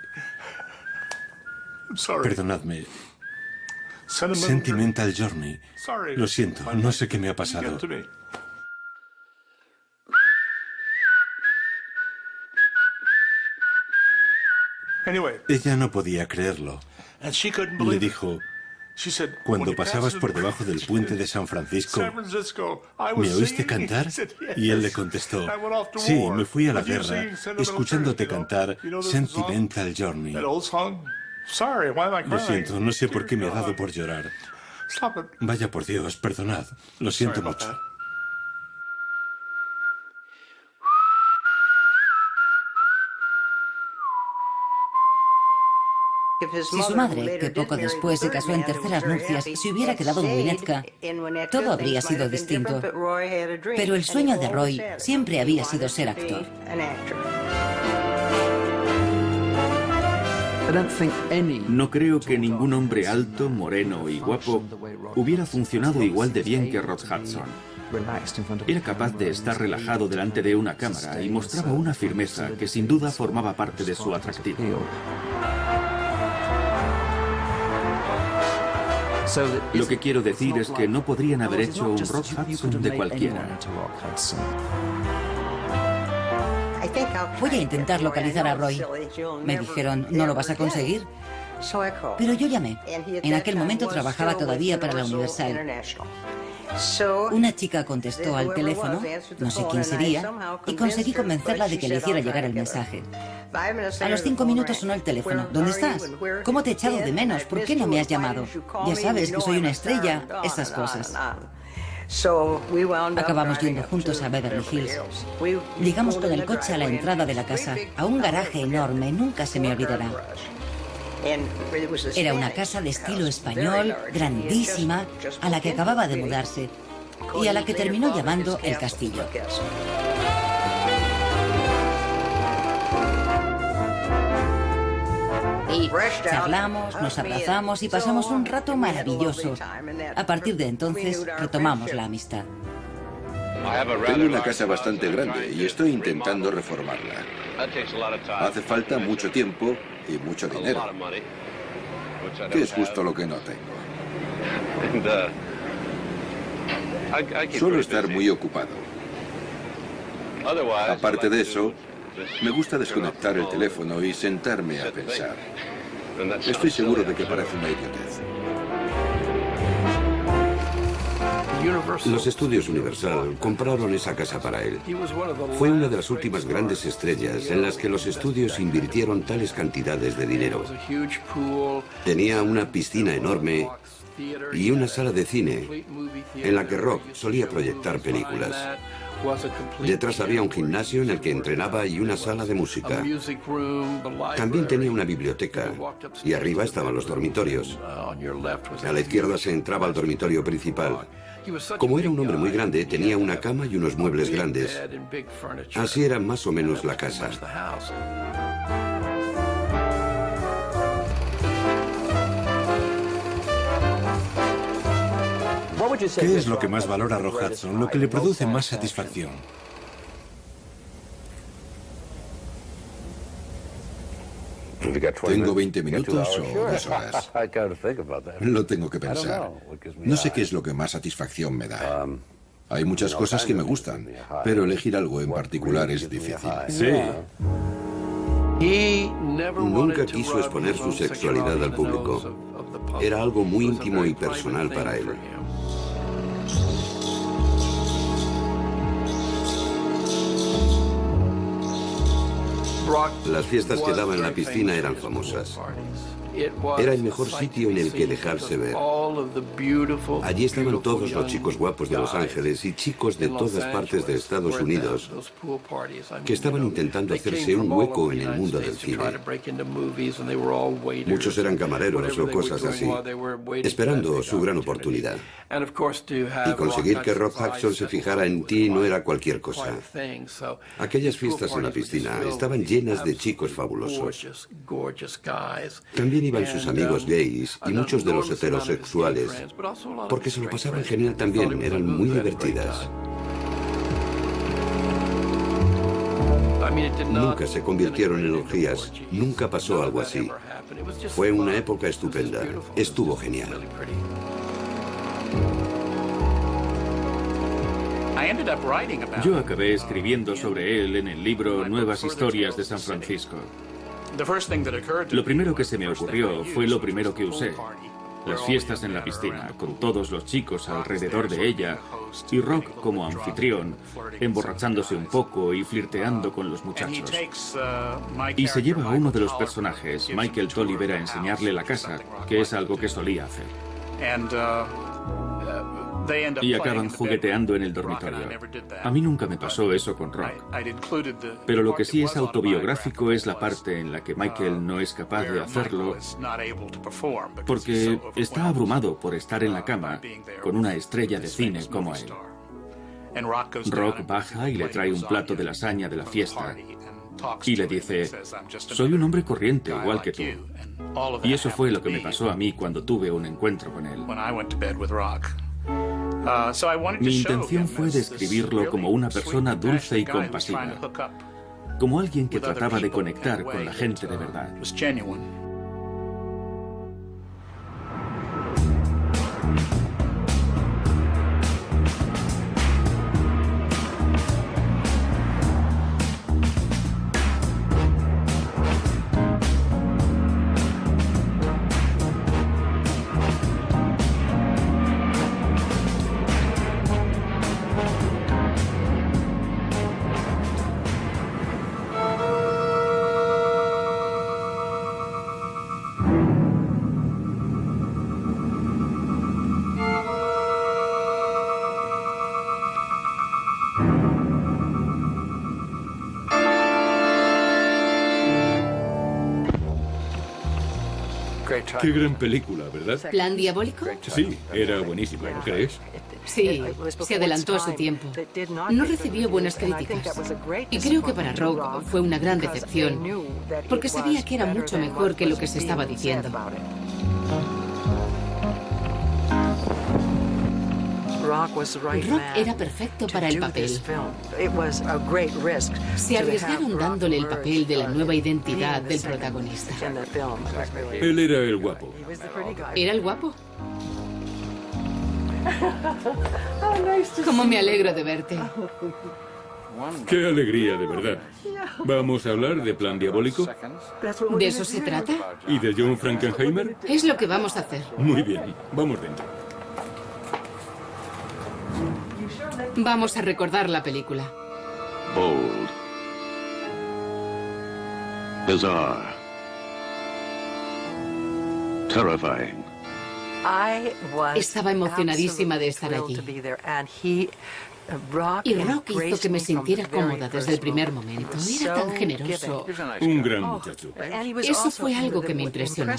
Perdonadme. Sentimental Journey. Lo siento, no sé qué me ha pasado. Ella no podía creerlo. Le dijo, cuando pasabas por debajo del puente de San Francisco, ¿me oíste cantar? Y él le contestó, sí, me fui a la guerra escuchándote cantar Sentimental Journey. Lo siento, no sé por qué me ha dado por llorar. Vaya por Dios, perdonad, lo siento mucho. Si su madre, que poco después se casó en terceras nupcias, se hubiera quedado en Winnetka, todo habría sido distinto. Pero el sueño de Roy siempre había sido ser actor. No creo que ningún hombre alto, moreno y guapo hubiera funcionado igual de bien que Rock Hudson. Era capaz de estar relajado delante de una cámara y mostraba una firmeza que sin duda formaba parte de su atractivo. Lo que quiero decir es que no podrían haber hecho un Rock Hudson de cualquiera. Voy a intentar localizar a Roy. Me dijeron, ¿no lo vas a conseguir? Pero yo llamé. En aquel momento trabajaba todavía para la Universal. Una chica contestó al teléfono, no sé quién sería, y conseguí convencerla de que le hiciera llegar el mensaje. A los 5 minutos sonó el teléfono. ¿Dónde estás? ¿Cómo te he echado de menos? ¿Por qué no me has llamado? Ya sabes que soy una estrella. Esas cosas. Acabamos yendo juntos a Beverly Hills. Llegamos con el coche a la entrada de la casa, a un garaje enorme, nunca se me olvidará. Era una casa de estilo español, grandísima, a la que acababa de mudarse y a la que terminó llamando El Castillo. Charlamos, nos abrazamos y pasamos un rato maravilloso. A partir de entonces retomamos la amistad. Tengo una casa bastante grande y estoy intentando reformarla. Hace falta mucho tiempo y mucho dinero, que es justo lo que no tengo. Suelo estar muy ocupado. Aparte de eso, me gusta desconectar el teléfono y sentarme a pensar. Estoy seguro de que parece una idiotez. Los estudios Universal compraron esa casa para él. Fue una de las últimas grandes estrellas en las que los estudios invirtieron tales cantidades de dinero. Tenía una piscina enorme y una sala de cine en la que Rock solía proyectar películas. Detrás había un gimnasio en el que entrenaba y una sala de música. También tenía una biblioteca y arriba estaban los dormitorios. A la izquierda se entraba al dormitorio principal. Como era un hombre muy grande, tenía una cama y unos muebles grandes. Así era más o menos la casa. ¿Qué es lo que más valora Rock Hudson? Lo que le produce más satisfacción. ¿Tengo 20 minutos o 2 horas? Lo tengo que pensar. No sé qué es lo que más satisfacción me da. Hay muchas cosas que me gustan, pero elegir algo en particular es difícil. Sí. Nunca quiso exponer su sexualidad al público. era algo muy íntimo y personal para él. Las fiestas que daba en la piscina eran famosas. Era el mejor sitio en el que dejarse ver. Allí estaban todos los chicos guapos de Los Ángeles y chicos de todas partes de Estados Unidos que estaban intentando hacerse un hueco en el mundo del cine. Muchos eran camareros o cosas así, esperando su gran oportunidad. Y conseguir que Rock Hudson se fijara en ti no era cualquier cosa. Aquellas fiestas en la piscina estaban llenas de chicos fabulosos. También iban sus amigos gays y muchos de los heterosexuales, porque se lo pasaban genial también, eran muy divertidas. Nunca se convirtieron en orgías, nunca pasó algo así. Fue una época estupenda, estuvo genial. Yo acabé escribiendo sobre él en el libro Nuevas Historias de San Francisco. Lo primero que se me ocurrió fue lo primero que usé. Las fiestas en la piscina, con todos los chicos alrededor de ella, y Rock como anfitrión, emborrachándose un poco y flirteando con los muchachos. Y se lleva a uno de los personajes, Michael Tolliver, a enseñarle la casa, que es algo que solía hacer. Y acaban jugueteando en el dormitorio. A mí nunca me pasó eso con Rock. Pero lo que sí es autobiográfico es la parte en la que Michael no es capaz de hacerlo porque está abrumado por estar en la cama con una estrella de cine como él. Rock baja y le trae un plato de lasaña de la fiesta y le dice: soy un hombre corriente igual que tú. Y eso fue lo que me pasó a mí cuando tuve un encuentro con él. Mi intención fue describirlo como una persona dulce y compasiva, como alguien que trataba de conectar con la gente de verdad. Qué gran película, ¿verdad? ¿Plan diabólico? Sí, era buenísima, ¿no crees? Sí, se adelantó a su tiempo. No recibió buenas críticas. Y creo que para Rock fue una gran decepción, porque sabía que era mucho mejor que lo que se estaba diciendo. Rock era perfecto para el papel. Se arriesgaron dándole el papel de la nueva identidad del protagonista. Él era el guapo. ¿Era el guapo? Cómo me alegro de verte. Qué alegría, de verdad. ¿Vamos a hablar de Plan Diabólico? ¿De eso se trata? ¿Y de John Frankenheimer? Es lo que vamos a hacer. Muy bien, vamos dentro. Vamos a recordar la película. Bold. Bizarre. Terrifying. Estaba emocionadísima de estar allí. Y Rock hizo que me sintiera cómoda desde el primer momento. Era tan generoso. Un gran muchacho. Eso fue algo que me impresionó.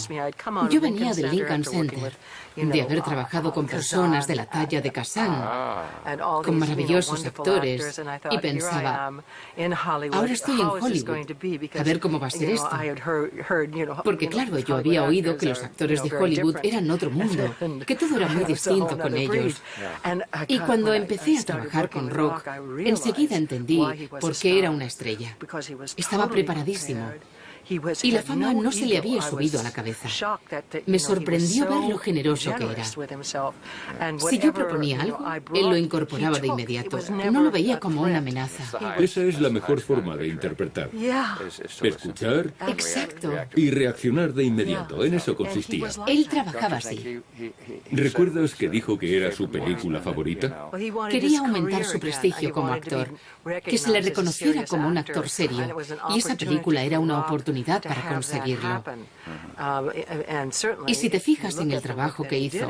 Yo venía del Lincoln Center, de haber trabajado con personas de la talla de Kazan, con maravillosos actores, y pensaba, ahora estoy en Hollywood, a ver cómo va a ser esto. Porque claro, yo había oído que los actores de Hollywood eran otro mundo, que todo era muy distinto con ellos. Y cuando empecé a trabajar con Rock, enseguida entendí por qué era una estrella. Estaba preparadísimo. Y la fama no se le había subido a la cabeza. Me sorprendió ver lo generoso que era. Si yo proponía algo, él lo incorporaba de inmediato. No lo veía como una amenaza. Esa es la mejor forma de interpretar. Escuchar. Exacto. Y reaccionar de inmediato. En eso consistía. Él trabajaba así. ¿Recuerdas que dijo que era su película favorita? Quería aumentar su prestigio como actor, que se le reconociera como un actor serio, y esa película era una oportunidad para conseguirlo. Y si te fijas en el trabajo que hizo,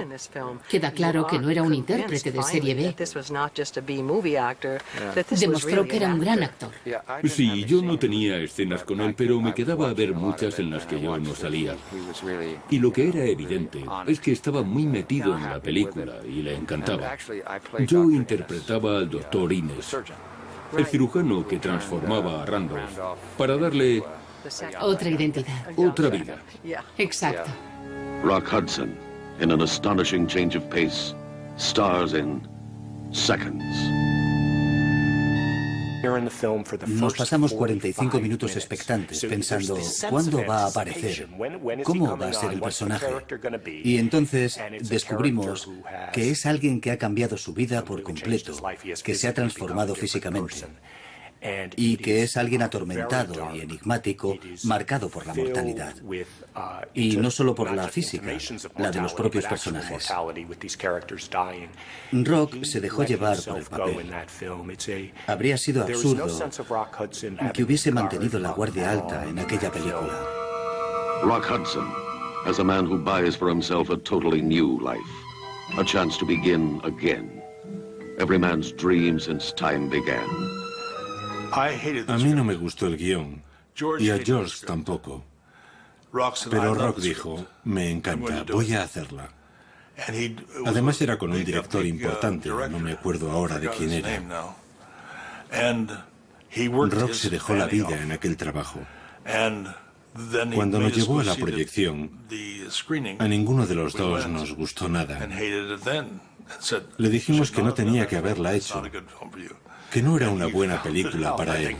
queda claro que no era un intérprete de serie B. Demostró que era un gran actor. Sí, yo no tenía escenas con él, pero me quedaba a ver muchas en las que yo no salía. Y lo que era evidente es que estaba muy metido en la película y le encantaba. Yo interpretaba al Dr. Innes, el cirujano que transformaba a Randolph para darle otra identidad. Otra vida. Exacto. Rock Hudson, in an astonishing change of pace, stars in Seconds. Nos pasamos 45 minutos expectantes pensando, ¿cuándo va a aparecer? ¿Cómo va a ser el personaje? Y entonces descubrimos que es alguien que ha cambiado su vida por completo, que se ha transformado físicamente. Y que es alguien atormentado y enigmático, marcado por la mortalidad. Y no solo por la física, la de los propios personajes. Rock se dejó llevar por el papel. Habría sido absurdo que hubiese mantenido la guardia alta en aquella película. Rock Hudson, as a man who buys for himself a totally new life, a chance to begin again. Every man's dream since time began. A mí no me gustó el guión, y a George tampoco. Pero Rock dijo, me encanta, voy a hacerla. Además era con un director importante, no me acuerdo ahora de quién era. Rock se dejó la vida en aquel trabajo. Cuando nos llevó a la proyección, a ninguno de los dos nos gustó nada. Le dijimos que no tenía que haberla hecho, que no era una buena película para él.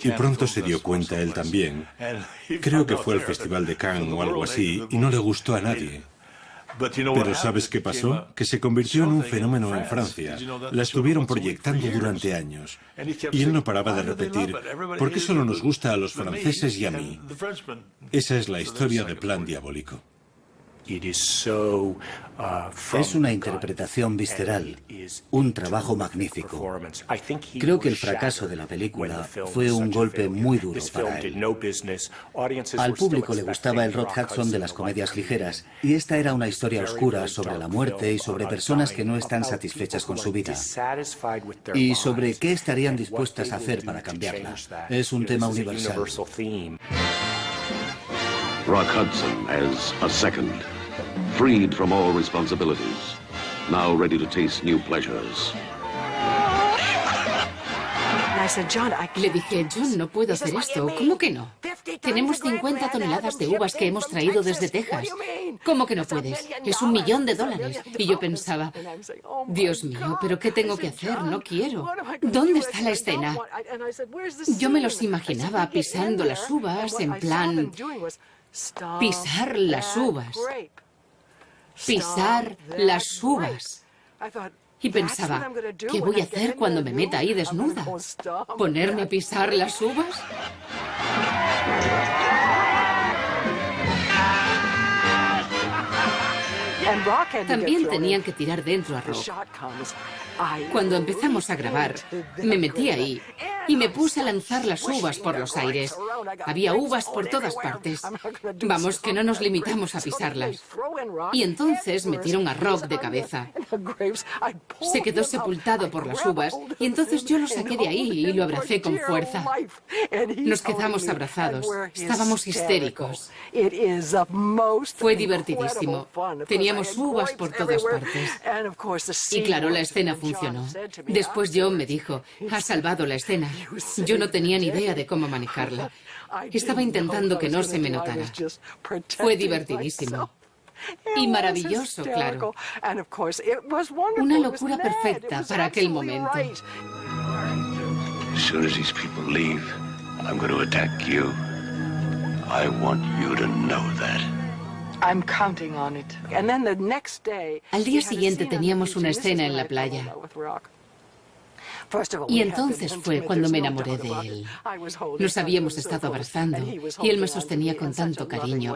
Y pronto se dio cuenta él también. Creo que fue al Festival de Cannes o algo así, y no le gustó a nadie. Pero ¿sabes qué pasó? Que se convirtió en un fenómeno en Francia. La estuvieron proyectando durante años. Y él no paraba de repetir, ¿por qué solo nos gusta a los franceses y a mí? Esa es la historia de Plan Diabólico. Es una interpretación visceral, un trabajo magnífico. Creo que el fracaso de la película fue un golpe muy duro para él. Al público le gustaba el Rock Hudson de las comedias ligeras, y esta era una historia oscura sobre la muerte y sobre personas que no están satisfechas con su vida. Y sobre qué estarían dispuestas a hacer para cambiarla. Es un tema universal. Rock Hudson as a second, freed from all responsibilities, now ready to taste new pleasures. Le dije, John, no puedo hacer esto. ¿Cómo que no? Tenemos 50 toneladas de uvas que hemos traído desde Texas. ¿Cómo que no puedes? Es $1 millón. Y yo pensaba, Dios mío, ¿pero qué tengo que hacer? No quiero. ¿Dónde está la escena? Yo me los imaginaba pisando las uvas en plan... Pisar las uvas. Pisar las uvas. Y pensaba, ¿qué voy a hacer cuando me meta ahí desnuda? ¿Ponerme a pisar las uvas? También tenían que tirar dentro a Rock. Cuando empezamos a grabar, me metí ahí y me puse a lanzar las uvas por los aires. Había uvas por todas partes. Vamos, que no nos limitamos a pisarlas. Y entonces metieron a Rock de cabeza. Se quedó sepultado por las uvas y entonces yo lo saqué de ahí y lo abracé con fuerza. Nos quedamos abrazados. Estábamos histéricos. Fue divertidísimo. Teníamos uvas por todas partes. Y claro, la escena funcionó. Después John me dijo, has salvado la escena. Yo no tenía ni idea de cómo manejarla. Estaba intentando que no se me notara. Fue divertidísimo. Y maravilloso, claro. Una locura perfecta para aquel momento. As soon as these people leave, I'm going to attack you. I want you to know that. Al día siguiente teníamos una escena en la playa. Y entonces fue cuando me enamoré de él. Nos habíamos estado abrazando y él me sostenía con tanto cariño.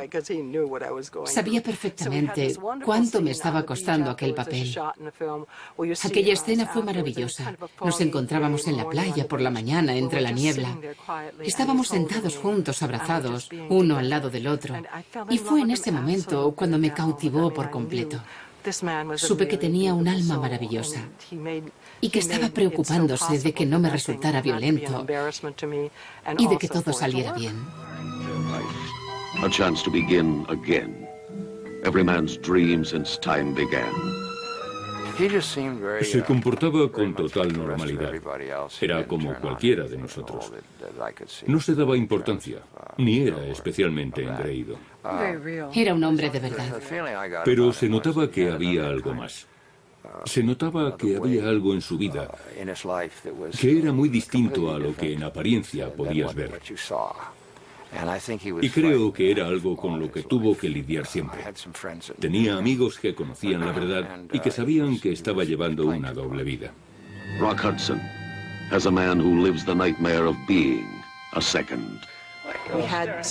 Sabía perfectamente cuánto me estaba costando aquel papel. Aquella escena fue maravillosa. Nos encontrábamos en la playa por la mañana entre la niebla. Estábamos sentados juntos, abrazados, uno al lado del otro. Y fue en ese momento cuando me cautivó por completo. Supe que tenía un alma maravillosa y que estaba preocupándose de que no me resultara violento y de que todo saliera bien. A chance to begin again. Every man's dream since time began. Se comportaba con total normalidad. Era como cualquiera de nosotros. No se daba importancia, ni era especialmente engreído. Era un hombre de verdad. Pero se notaba que había algo más. Se notaba que había algo en su vida que era muy distinto a lo que en apariencia podías ver. Y creo que era algo con lo que tuvo que lidiar siempre. Tenía amigos que conocían la verdad y que sabían que estaba llevando una doble vida. Rock Hudson, as a man who lives the nightmare of being a second.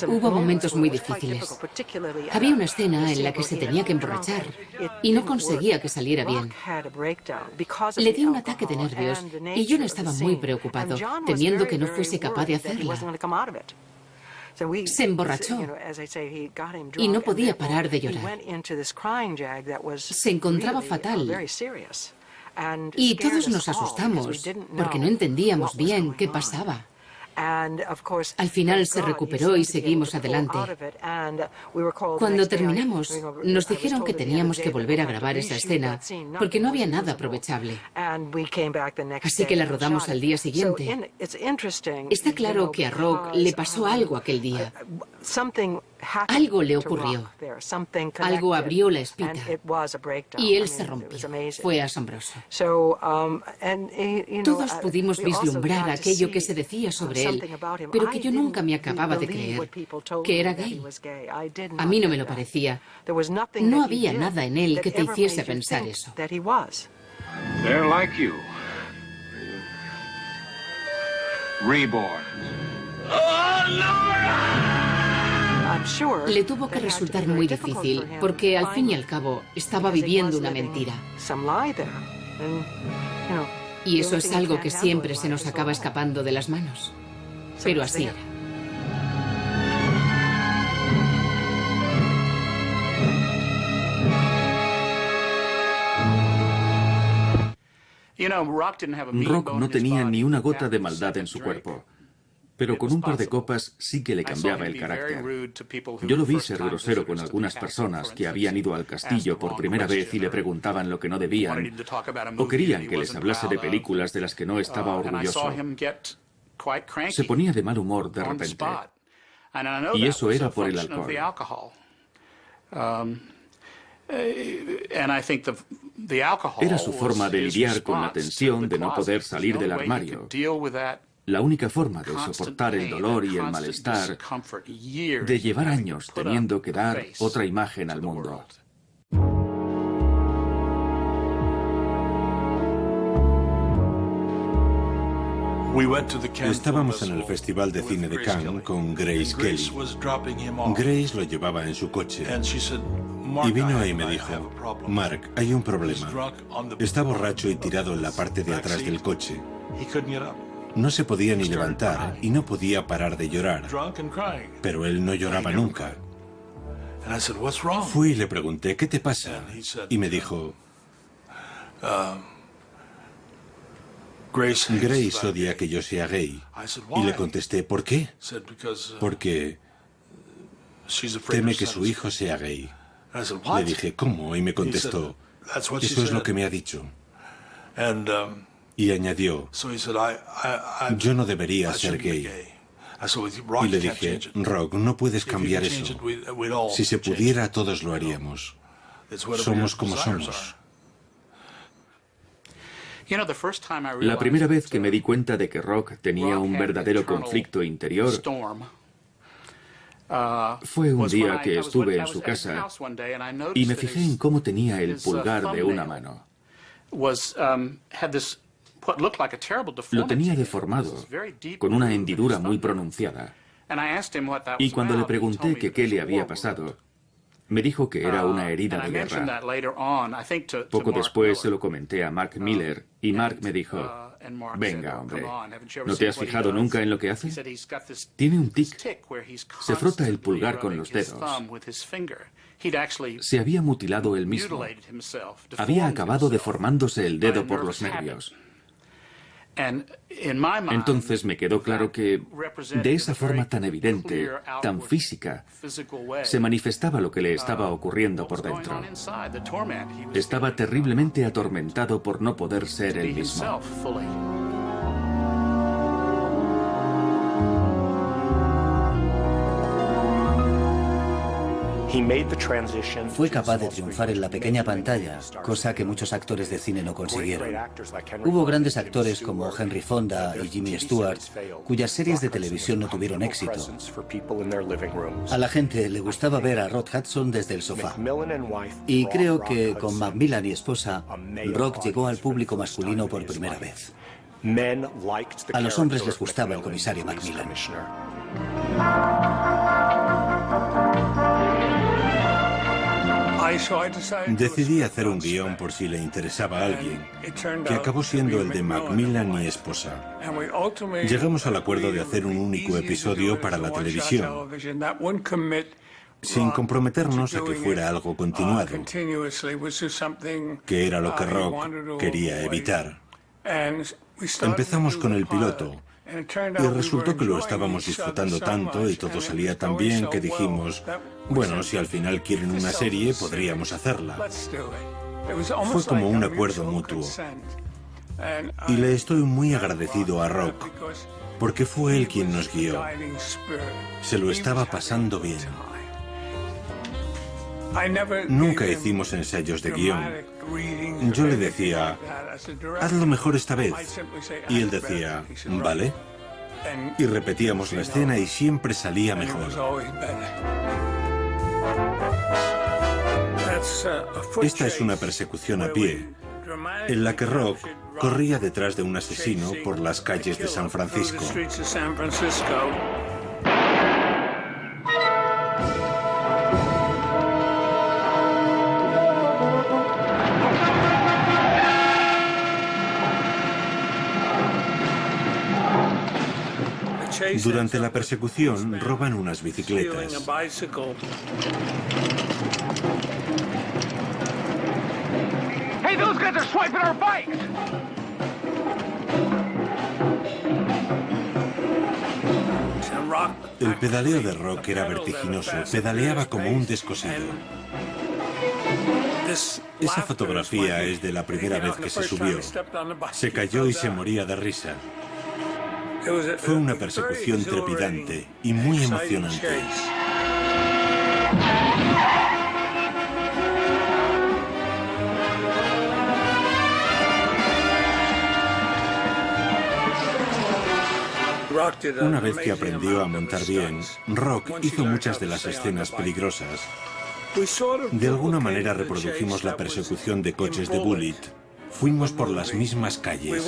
Hubo momentos muy difíciles. Había una escena en la que se tenía que emborrachar y no conseguía que saliera bien. Le dio un ataque de nervios y John estaba muy preocupado, temiendo que no fuese capaz de hacerla. Se emborrachó y no podía parar de llorar. Se encontraba fatal. Y todos nos asustamos porque no entendíamos bien qué pasaba. Al final se recuperó y seguimos adelante. Cuando terminamos, nos dijeron que teníamos que volver a grabar esa escena porque no había nada aprovechable. Así que la rodamos al día siguiente. Está claro que a Rock le pasó algo aquel día. Algo le ocurrió. Algo abrió la espita. Y él se rompió. Fue asombroso. Todos pudimos vislumbrar aquello que se decía sobre él, pero que yo nunca me acababa de creer, que era gay. A mí no me lo parecía. No había nada en él que te hiciese pensar eso. They're like you. Reborn. Le tuvo que resultar muy difícil, porque al fin y al cabo estaba viviendo una mentira. Y eso es algo que siempre se nos acaba escapando de las manos. Pero así era. Rock no tenía ni una gota de maldad en su cuerpo. Pero con un par de copas sí que le cambiaba el carácter. Yo lo vi ser grosero con algunas personas que habían ido al castillo por primera vez y le preguntaban lo que no debían, o querían que les hablase de películas de las que no estaba orgulloso. Se ponía de mal humor de repente. Y eso era por el alcohol. Era su forma de lidiar con la tensión de no poder salir del armario. La única forma de soportar el dolor y el malestar, de llevar años teniendo que dar otra imagen al mundo. Estábamos en el Festival de Cine de Cannes con Grace Kelly. Grace lo llevaba en su coche y vino y me dijo, Mark, hay un problema. Está borracho y tirado en la parte de atrás del coche. No se podía ni levantar y no podía parar de llorar, pero él no lloraba nunca. Fui y le pregunté, ¿qué te pasa? Y me dijo, Grace odia que yo sea gay. Y le contesté, ¿por qué? Porque teme que su hijo sea gay. Le dije, ¿cómo? Y me contestó, eso es lo que me ha dicho. Y añadió, yo no debería ser gay. Y le dije, Rock, no puedes cambiar eso. Si se pudiera, todos lo haríamos. Somos como somos. La primera vez que me di cuenta de que Rock tenía un verdadero conflicto interior Fue un día que estuve en su casa y me fijé en cómo tenía el pulgar de una mano. Lo tenía deformado, con una hendidura muy pronunciada. Y cuando le pregunté que qué le había pasado, me dijo que era una herida de guerra. Poco después se lo comenté a Mark Miller y Mark me dijo: venga, hombre, ¿no te has fijado nunca en lo que hace? Tiene un tic. Se frota el pulgar con los dedos. Se había mutilado él mismo. Había acabado deformándose el dedo por los nervios. Entonces me quedó claro que, de esa forma tan evidente, tan física, se manifestaba lo que le estaba ocurriendo por dentro. Estaba terriblemente atormentado por no poder ser él mismo. Fue capaz de triunfar en la pequeña pantalla, cosa que muchos actores de cine no consiguieron. Hubo grandes actores como Henry Fonda y Jimmy Stewart, cuyas series de televisión no tuvieron éxito. A la gente le gustaba ver a Rock Hudson desde el sofá. Y creo que con Macmillan y esposa, Rock llegó al público masculino por primera vez. A los hombres les gustaba el comisario Macmillan. Decidí hacer un guión por si le interesaba a alguien, que acabó siendo el de Macmillan y esposa. Llegamos al acuerdo de hacer un único episodio para la televisión, sin comprometernos a que fuera algo continuado, que era lo que Rock quería evitar. Empezamos con el piloto, y resultó que lo estábamos disfrutando tanto y todo salía tan bien que dijimos: bueno, si al final quieren una serie, podríamos hacerla. Fue como un acuerdo mutuo. Y le estoy muy agradecido a Rock, porque fue él quien nos guió. Se lo estaba pasando bien. Nunca hicimos ensayos de guión. Yo le decía: hazlo mejor esta vez. Y él decía: vale. Y repetíamos la escena y siempre salía mejor. Esta es una persecución a pie, en la que Rock corría detrás de un asesino por las calles de San Francisco. Durante la persecución, roban unas bicicletas. Hey, those guys are swiping our bikes! El pedaleo de Rock era vertiginoso, pedaleaba como un descosido. Esa fotografía es de la primera vez que se subió. Se cayó y se moría de risa. Fue una persecución trepidante y muy emocionante. Una vez que aprendió a montar bien, Rock hizo muchas de las escenas peligrosas. De alguna manera reprodujimos la persecución de coches de Bullitt. Fuimos por las mismas calles.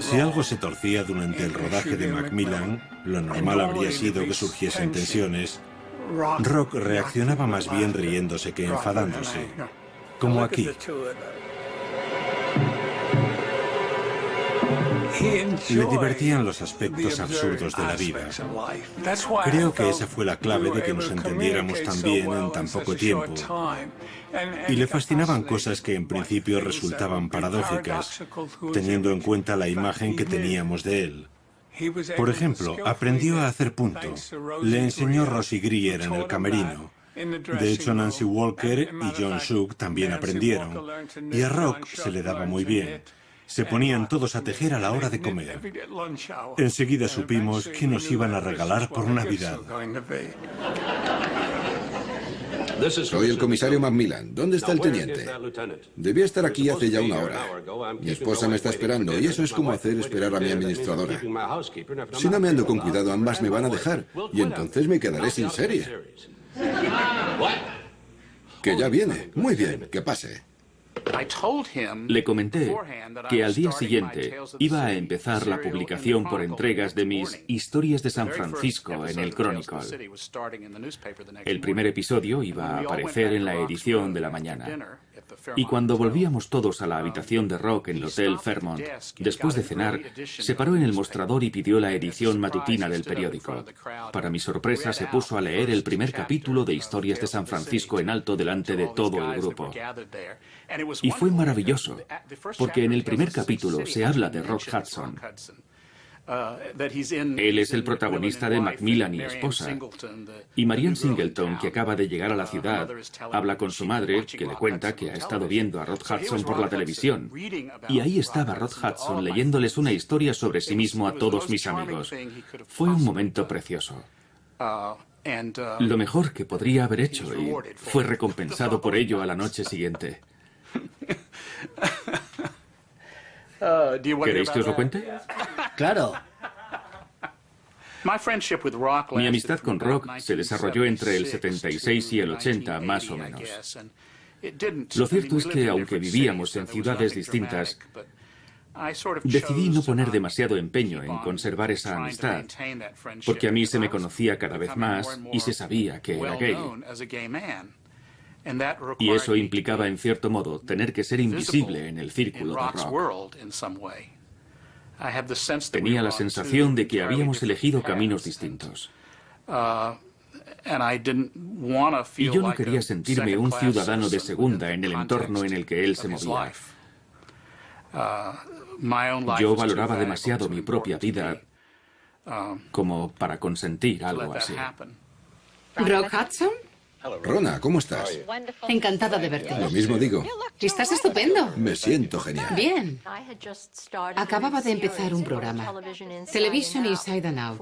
Si algo se torcía durante el rodaje de Macmillan, lo normal habría sido que surgiesen tensiones. Rock reaccionaba más bien riéndose que enfadándose, como aquí. Le divertían los aspectos absurdos de la vida. Creo que esa fue la clave de que nos entendiéramos tan bien en tan poco tiempo. Y le fascinaban cosas que en principio resultaban paradójicas, teniendo en cuenta la imagen que teníamos de él. Por ejemplo, aprendió a hacer punto. Le enseñó Rosie Greer en el camerino. De hecho, Nancy Walker y John Shuck también aprendieron. Y a Rock se le daba muy bien. Se ponían todos a tejer a la hora de comer. Enseguida supimos que nos iban a regalar por Navidad. Soy el comisario Macmillan. ¿Dónde está el teniente? Debía estar aquí hace ya una hora. Mi esposa me está esperando y eso es como hacer esperar a mi administradora. Si no me ando con cuidado, ambas me van a dejar y entonces me quedaré sin serie. Que ya viene. Muy bien, que pase. Le comenté que al día siguiente iba a empezar la publicación por entregas de mis Historias de San Francisco en el Chronicle. El primer episodio iba a aparecer en la edición de la mañana. Y cuando volvíamos todos a la habitación de Rock en el Hotel Fairmont, después de cenar, se paró en el mostrador y pidió la edición matutina del periódico. Para mi sorpresa, se puso a leer el primer capítulo de Historias de San Francisco en alto delante de todo el grupo. Y fue maravilloso, porque en el primer capítulo se habla de Rock Hudson. Él es el protagonista de Macmillan y esposa. Y Marianne Singleton, que acaba de llegar a la ciudad, habla con su madre, que le cuenta que ha estado viendo a Rod Hudson por la televisión. Y ahí estaba Rod Hudson leyéndoles una historia sobre sí mismo a todos mis amigos. Fue un momento precioso. Lo mejor que podría haber hecho, y fue recompensado por ello a la noche siguiente. ¿Queréis que os lo cuente? Claro. Mi amistad con Rock se desarrolló entre el 76 y el 80, más o menos. Lo cierto es que, aunque vivíamos en ciudades distintas, decidí no poner demasiado empeño en conservar esa amistad, porque a mí se me conocía cada vez más y se sabía que era gay. Y eso implicaba, en cierto modo, tener que ser invisible en el círculo de Rock. Tenía la sensación de que habíamos elegido caminos distintos. Y yo no quería sentirme un ciudadano de segunda en el entorno en el que él se movía. Yo valoraba demasiado mi propia vida como para consentir algo así. ¿Rock Hudson? Rona, ¿cómo estás? Encantada de verte. Lo mismo digo. Estás estupendo. Me siento genial. Bien. Acababa de empezar un programa, Television Inside and Out,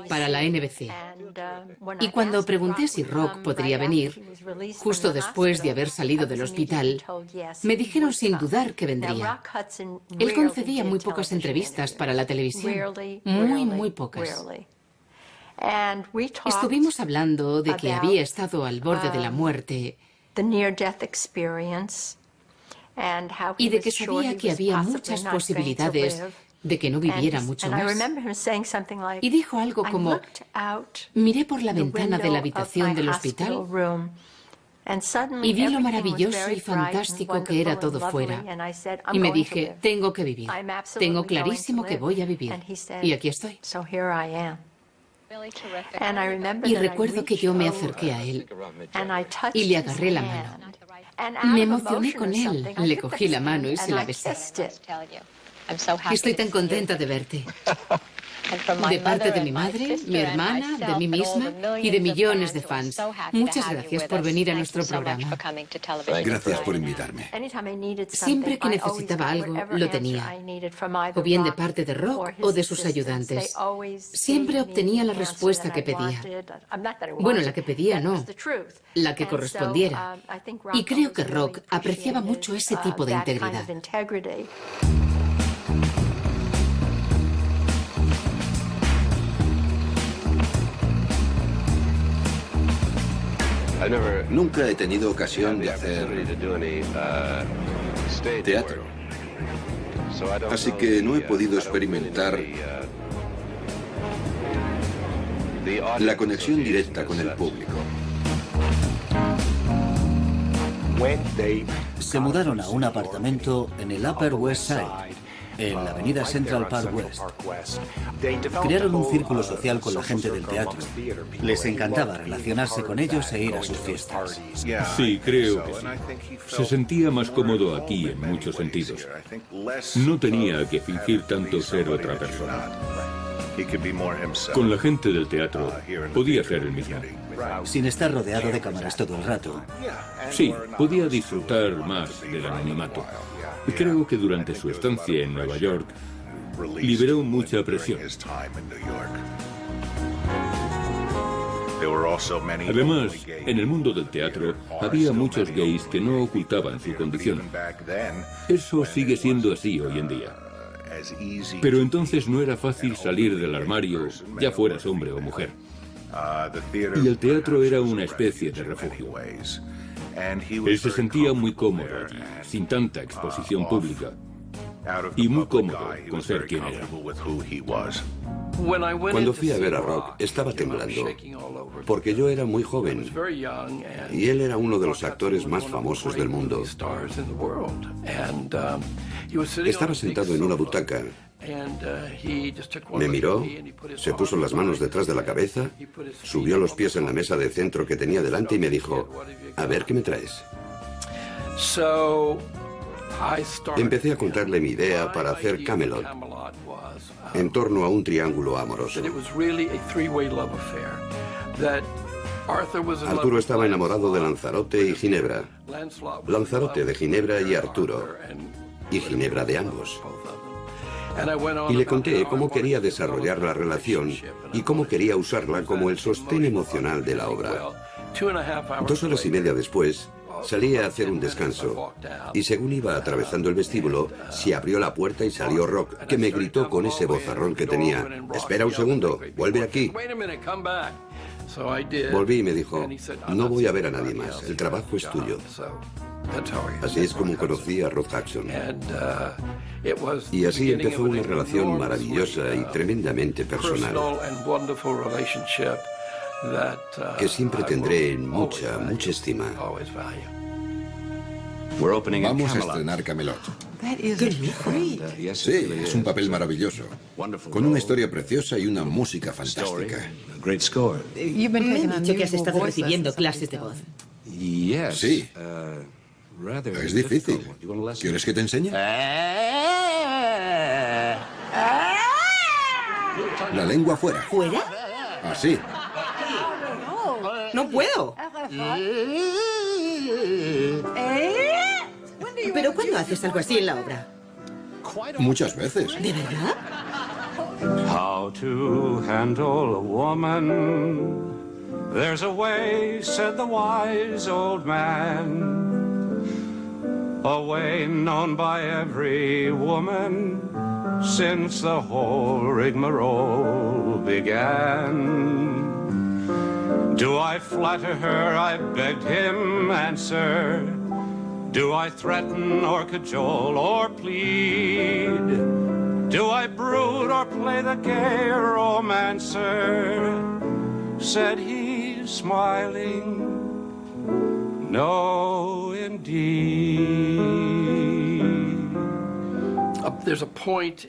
para la NBC. Y cuando pregunté si Rock podría venir, justo después de haber salido del hospital, me dijeron sin dudar que vendría. Él concedía muy pocas entrevistas para la televisión. Muy pocas. Estuvimos hablando de que había estado al borde de la muerte y de que sabía que había muchas posibilidades de que no viviera mucho más. Y dijo algo como, miré por la ventana de la habitación del hospital y vi lo maravilloso y fantástico que era todo fuera. Y me dije, tengo que vivir. Tengo clarísimo que voy a vivir. Y aquí estoy. Y recuerdo que yo me acerqué a él y le agarré la mano. Me emocioné con él, le cogí la mano y se la besé. Estoy tan contenta de verte. De parte de mi madre, mi hermana, de mí misma y de millones de fans. Muchas gracias por venir a nuestro programa. Gracias por invitarme. Siempre que necesitaba algo, lo tenía. O bien de parte de Rock o de sus ayudantes. Siempre obtenía la respuesta que pedía. Bueno, la que pedía no, la que correspondiera. Y creo que Rock apreciaba mucho ese tipo de integridad. Nunca he tenido ocasión de hacer teatro, así que no he podido experimentar la conexión directa con el público. Se mudaron a un apartamento en el Upper West Side, en la avenida Central Park West. Crearon un círculo social con la gente del teatro. Les encantaba relacionarse con ellos e ir a sus fiestas. Sí, creo que sí. Se sentía más cómodo aquí en muchos sentidos. No tenía que fingir tanto ser otra persona. Con la gente del teatro podía hacer el mismo. Sin estar rodeado de cámaras todo el rato. Sí, podía disfrutar más del anonimato. Creo que durante su estancia en Nueva York liberó mucha presión. Además, en el mundo del teatro había muchos gays que no ocultaban su condición. Eso sigue siendo así hoy en día. Pero entonces no era fácil salir del armario, ya fueras hombre o mujer. Y el teatro era una especie de refugio. Él se sentía muy cómodo allí, sin tanta exposición pública. Y muy cómodo con ser quien era. Cuando fui a ver a Rock, estaba temblando, porque yo era muy joven, y él era uno de los actores más famosos del mundo. Estaba sentado en una butaca. Me miró, se puso las manos detrás de la cabeza, subió los pies en la mesa de centro que tenía delante y me dijo, a ver qué me traes. Empecé a contarle mi idea para hacer Camelot, en torno a un triángulo amoroso. Arturo estaba enamorado de Lanzarote y Ginebra, Lanzarote de Ginebra y Arturo, y Ginebra de ambos. Y le conté cómo quería desarrollar la relación y cómo quería usarla como el sostén emocional de la obra. 2 horas y media después, salí a hacer un descanso, y según iba atravesando el vestíbulo, se abrió la puerta y salió Rock, que me gritó con ese vozarrón que tenía, «Espera un segundo, vuelve aquí». Volví y me dijo, «No voy a ver a nadie más, el trabajo es tuyo». Así es como conocí a Rod Hudson. Y así empezó una relación maravillosa y tremendamente personal, que siempre tendré en mucha, mucha estima. Vamos a estrenar Camelot. Sí, es un papel maravilloso, con una historia preciosa y una música fantástica. Me han dicho que has estado recibiendo clases de voz. Sí. Es difícil. ¿Quieres que te enseñe? La lengua fuera. ¿Fuera? Así. No puedo. ¿Pero cuándo haces algo así en la obra? Muchas veces. ¿De verdad? How to handle a woman. There's a way, said the wise old man. A way known by every woman since the whole rigmarole began. Do I flatter her? I begged him answer. Do I threaten or cajole or plead? Do I brood or play the gay romancer? Said he, smiling, no, indeed.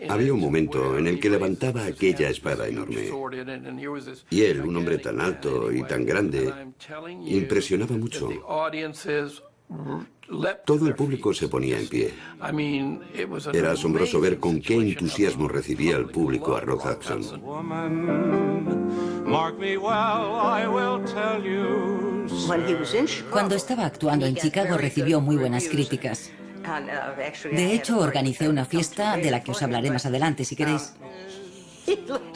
Había un momento en el que levantaba aquella espada enorme. Y él, un hombre tan alto y tan grande, impresionaba mucho. Todo el público se ponía en pie. Era asombroso ver con qué entusiasmo recibía el público a Rod Hudson. Cuando estaba actuando en Chicago recibió muy buenas críticas. De hecho, organicé una fiesta de la que os hablaré más adelante, si queréis.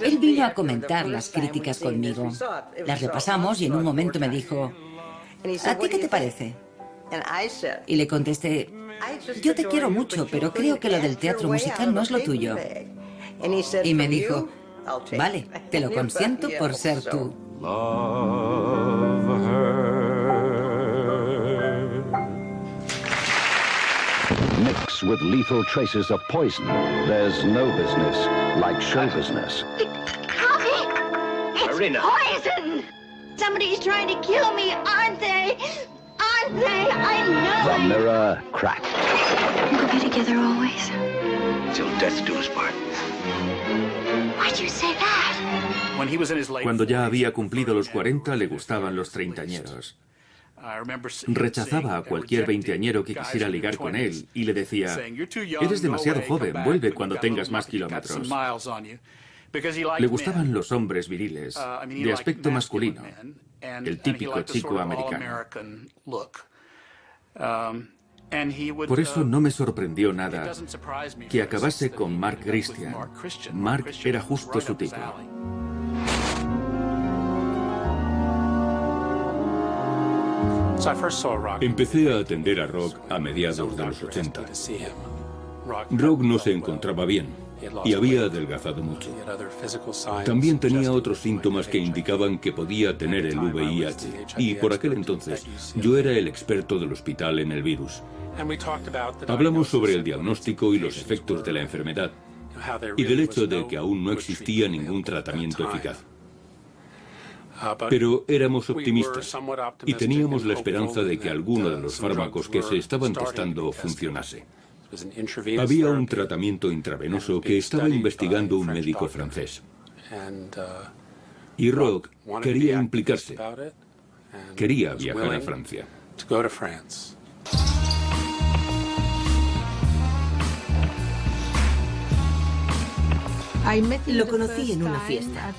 Él vino a comentar las críticas conmigo. Las repasamos y en un momento me dijo, ¿a ti qué te parece? Y le contesté, yo te quiero mucho, pero creo que lo del teatro musical no es lo tuyo. Y me dijo, vale, te lo consiento por ser tú. Mixed with lethal traces of poison, there's no business like show business. Coffee! It's Marina. poison! Somebody's trying to kill me, aren't they? Aren't they? I know The mirror cracked. We'll be together always. Till death do us part. Why'd you say that? Cuando ya había cumplido los 40, le gustaban los treintañeros. Rechazaba a cualquier veinteañero que quisiera ligar con él y le decía, eres demasiado joven, vuelve cuando tengas más kilómetros. Le gustaban los hombres viriles, de aspecto masculino, el típico chico americano. Por eso no me sorprendió nada que acabase con Mark Christian. Mark era justo su tipo. Empecé a atender a Rock a mediados de los 80. Rock no se encontraba bien y había adelgazado mucho. También tenía otros síntomas que indicaban que podía tener el VIH, y por aquel entonces yo era el experto del hospital en el virus. Hablamos sobre el diagnóstico y los efectos de la enfermedad, y del hecho de que aún no existía ningún tratamiento eficaz. Pero éramos optimistas y teníamos la esperanza de que alguno de los fármacos que se estaban testando funcionase. Había un tratamiento intravenoso que estaba investigando un médico francés. Y Rock quería implicarse. Quería viajar a Francia. Lo conocí en una fiesta.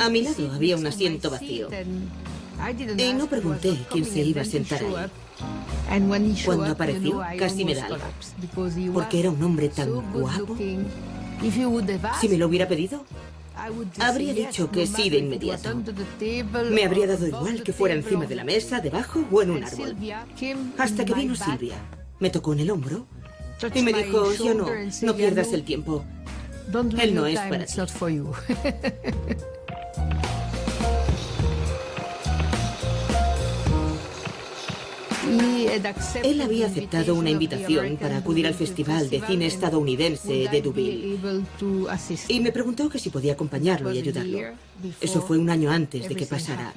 A mi lado había un asiento vacío. Y no pregunté quién se iba a sentar ahí. Cuando apareció, casi me da algo. Porque era un hombre tan guapo. Si me lo hubiera pedido, habría dicho que sí de inmediato. Me habría dado igual que fuera encima de la mesa, debajo o en un árbol. Hasta que vino Silvia. Me tocó en el hombro y me dijo, ya no pierdas el tiempo. Él no es para ti. Él había aceptado una invitación para acudir al Festival de Cine estadounidense de Deauville y me preguntó que si podía acompañarlo y ayudarlo. Eso fue un año antes de que pasara.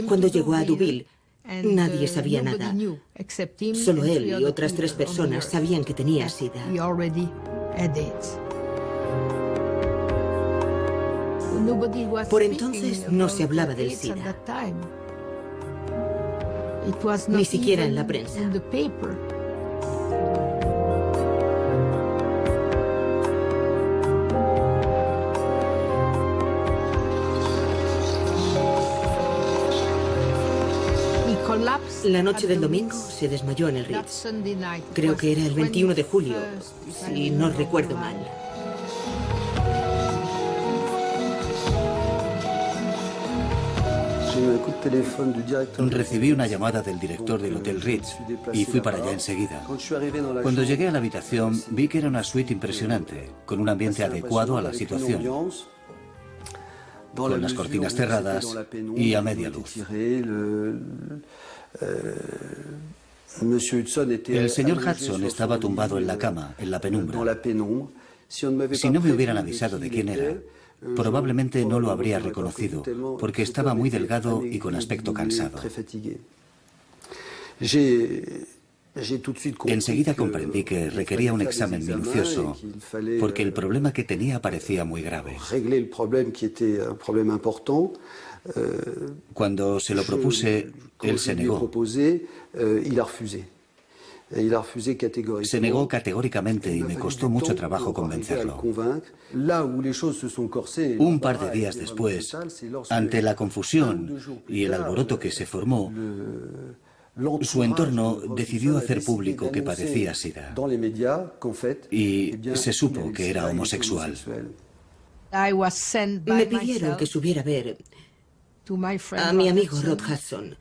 Cuando llegó a Deauville, nadie sabía nada. Solo él y otras 3 personas sabían que tenía SIDA. Por entonces no se hablaba del SIDA. Ni siquiera en la prensa. La noche del domingo se desmayó en el Ritz. Creo que era el 21 de julio, si no recuerdo mal. Recibí una llamada del director del Hotel Ritz y fui para allá enseguida. Cuando llegué a la habitación vi que era una suite impresionante, con un ambiente adecuado a la situación, con las cortinas cerradas y a media luz. El señor Hudson estaba tumbado en la cama, en la penumbra. Si no me hubieran avisado de quién era, probablemente no lo habría reconocido, porque estaba muy delgado y con aspecto cansado. Enseguida comprendí que requería un examen minucioso, porque el problema que tenía parecía muy grave. Cuando se lo propuse, él se negó. Se negó categóricamente y me costó mucho trabajo convencerlo. Un par de días después, ante la confusión y el alboroto que se formó, su entorno decidió hacer público que padecía SIDA y se supo que era homosexual. Me pidieron que subiera a ver a mi amigo Rod Hudson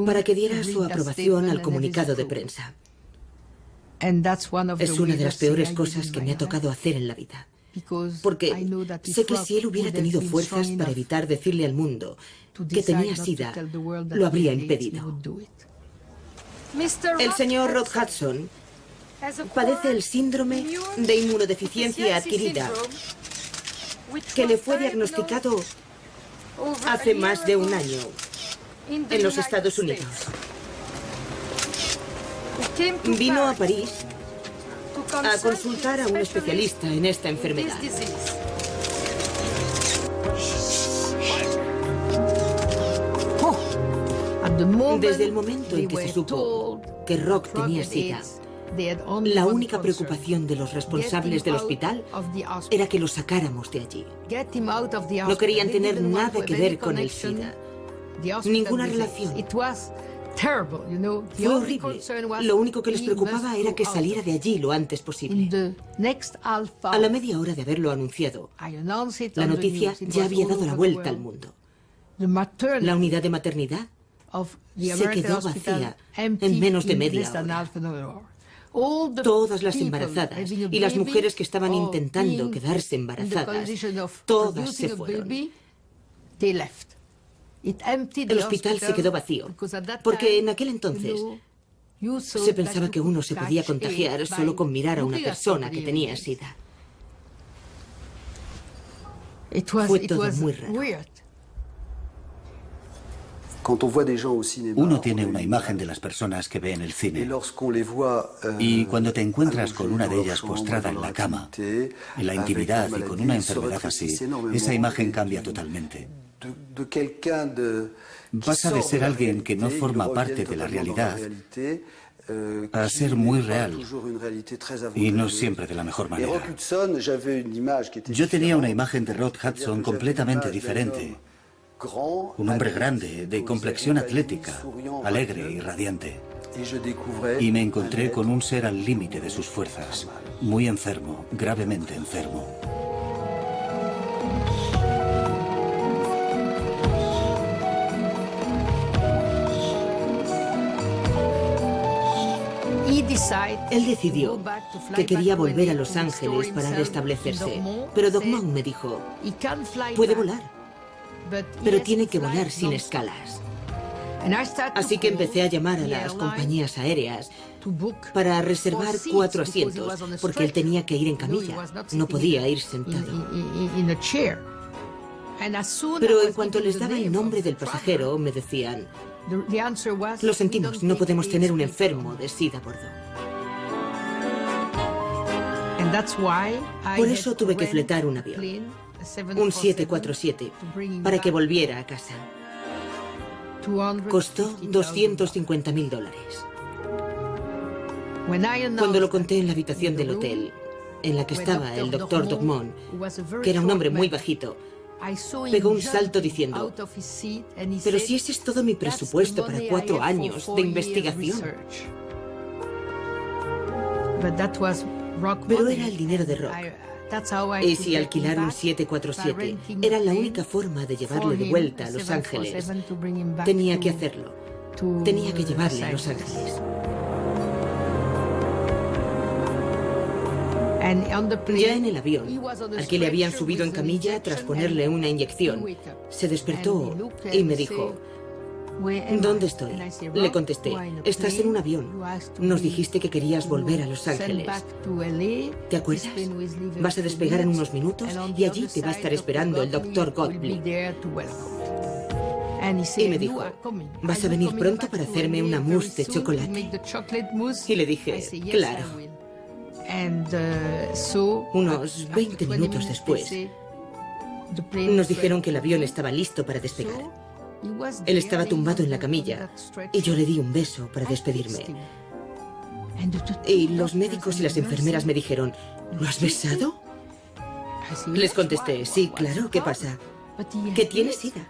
para que diera su aprobación al comunicado de prensa. Es una de las peores cosas que me ha tocado hacer en la vida. Porque sé que si él hubiera tenido fuerzas para evitar decirle al mundo que tenía SIDA, lo habría impedido. El señor Rod Hudson padece el síndrome de inmunodeficiencia adquirida, que le fue diagnosticado hace más de un año en los Estados Unidos. Vino a París a consultar a un especialista en esta enfermedad. Desde el momento en que se supo que Rock tenía SIDA, la única preocupación de los responsables del hospital era que lo sacáramos de allí. No querían tener nada que ver con el SIDA. Ninguna relación. Fue horrible. Lo único que les preocupaba era que saliera de allí lo antes posible. A la media hora de haberlo anunciado, la noticia ya había dado la vuelta al mundo. La unidad de maternidad se quedó vacía en menos de media hora. Todas las embarazadas y las mujeres que estaban intentando quedarse embarazadas, todas se fueron. El hospital se quedó vacío, porque en aquel entonces se pensaba que uno se podía contagiar solo con mirar a una persona que tenía SIDA. Fue todo muy raro. Uno tiene una imagen de las personas que ve en el cine. Y cuando te encuentras con una de ellas postrada en la cama, en la intimidad y con una enfermedad así, esa imagen cambia totalmente. Pasa de ser alguien que no forma parte de la realidad a ser muy real, y no siempre de la mejor manera. Yo tenía una imagen de Rod Hudson completamente diferente. Un hombre grande, de complexión atlética, alegre y radiante. Y me encontré con un ser al límite de sus fuerzas, muy enfermo, gravemente enfermo. Él decidió que quería volver a Los Ángeles para restablecerse, pero Doc Monk me dijo, puede volar, pero tiene que volar sin escalas. Así que empecé a llamar a las compañías aéreas para reservar 4 asientos, porque él tenía que ir en camilla, no podía ir sentado. Pero en cuanto les daba el nombre del pasajero, me decían, lo sentimos, no podemos tener un enfermo de SIDA a bordo. Por eso tuve que fletar un avión, un 747, para que volviera a casa. Costó $250.000. Cuando lo conté en la habitación del hotel, en la que estaba el doctor Doc Monk, que era un hombre muy bajito, pegó un salto diciendo, pero si ese es todo mi presupuesto para 4 años de investigación. Pero era el dinero de Rock. Y si alquilar un 747 era la única forma de llevarle de vuelta a Los Ángeles, tenía que hacerlo. Tenía que llevarle a Los Ángeles. Ya en el avión, al que le habían subido en camilla tras ponerle una inyección, se despertó y me dijo, ¿dónde estoy? Le contesté, estás en un avión. Nos dijiste que querías volver a Los Ángeles. ¿Te acuerdas? Vas a despegar en unos minutos y allí te va a estar esperando el doctor Gottlieb. Y me dijo, ¿vas a venir pronto para hacerme una mousse de chocolate? Y le dije, claro. Unos 20 minutos después, nos dijeron que el avión estaba listo para despegar. Él estaba tumbado en la camilla y yo le di un beso para despedirme. Y los médicos y las enfermeras me dijeron, ¿lo has besado? Les contesté, sí, claro, ¿qué pasa? ¿Que tienes SIDA?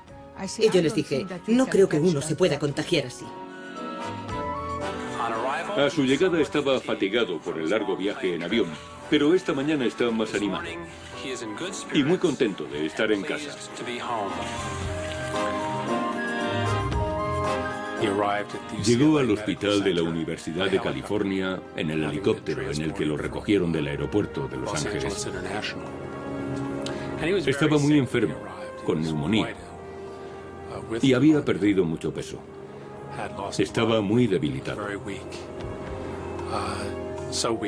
Y yo les dije, no creo que uno se pueda contagiar así. A su llegada estaba fatigado por el largo viaje en avión, pero esta mañana está más animado y muy contento de estar en casa. Llegó al hospital de la Universidad de California en el helicóptero en el que lo recogieron del aeropuerto de Los Ángeles. Estaba muy enfermo, con neumonía, y había perdido mucho peso. Estaba muy debilitado.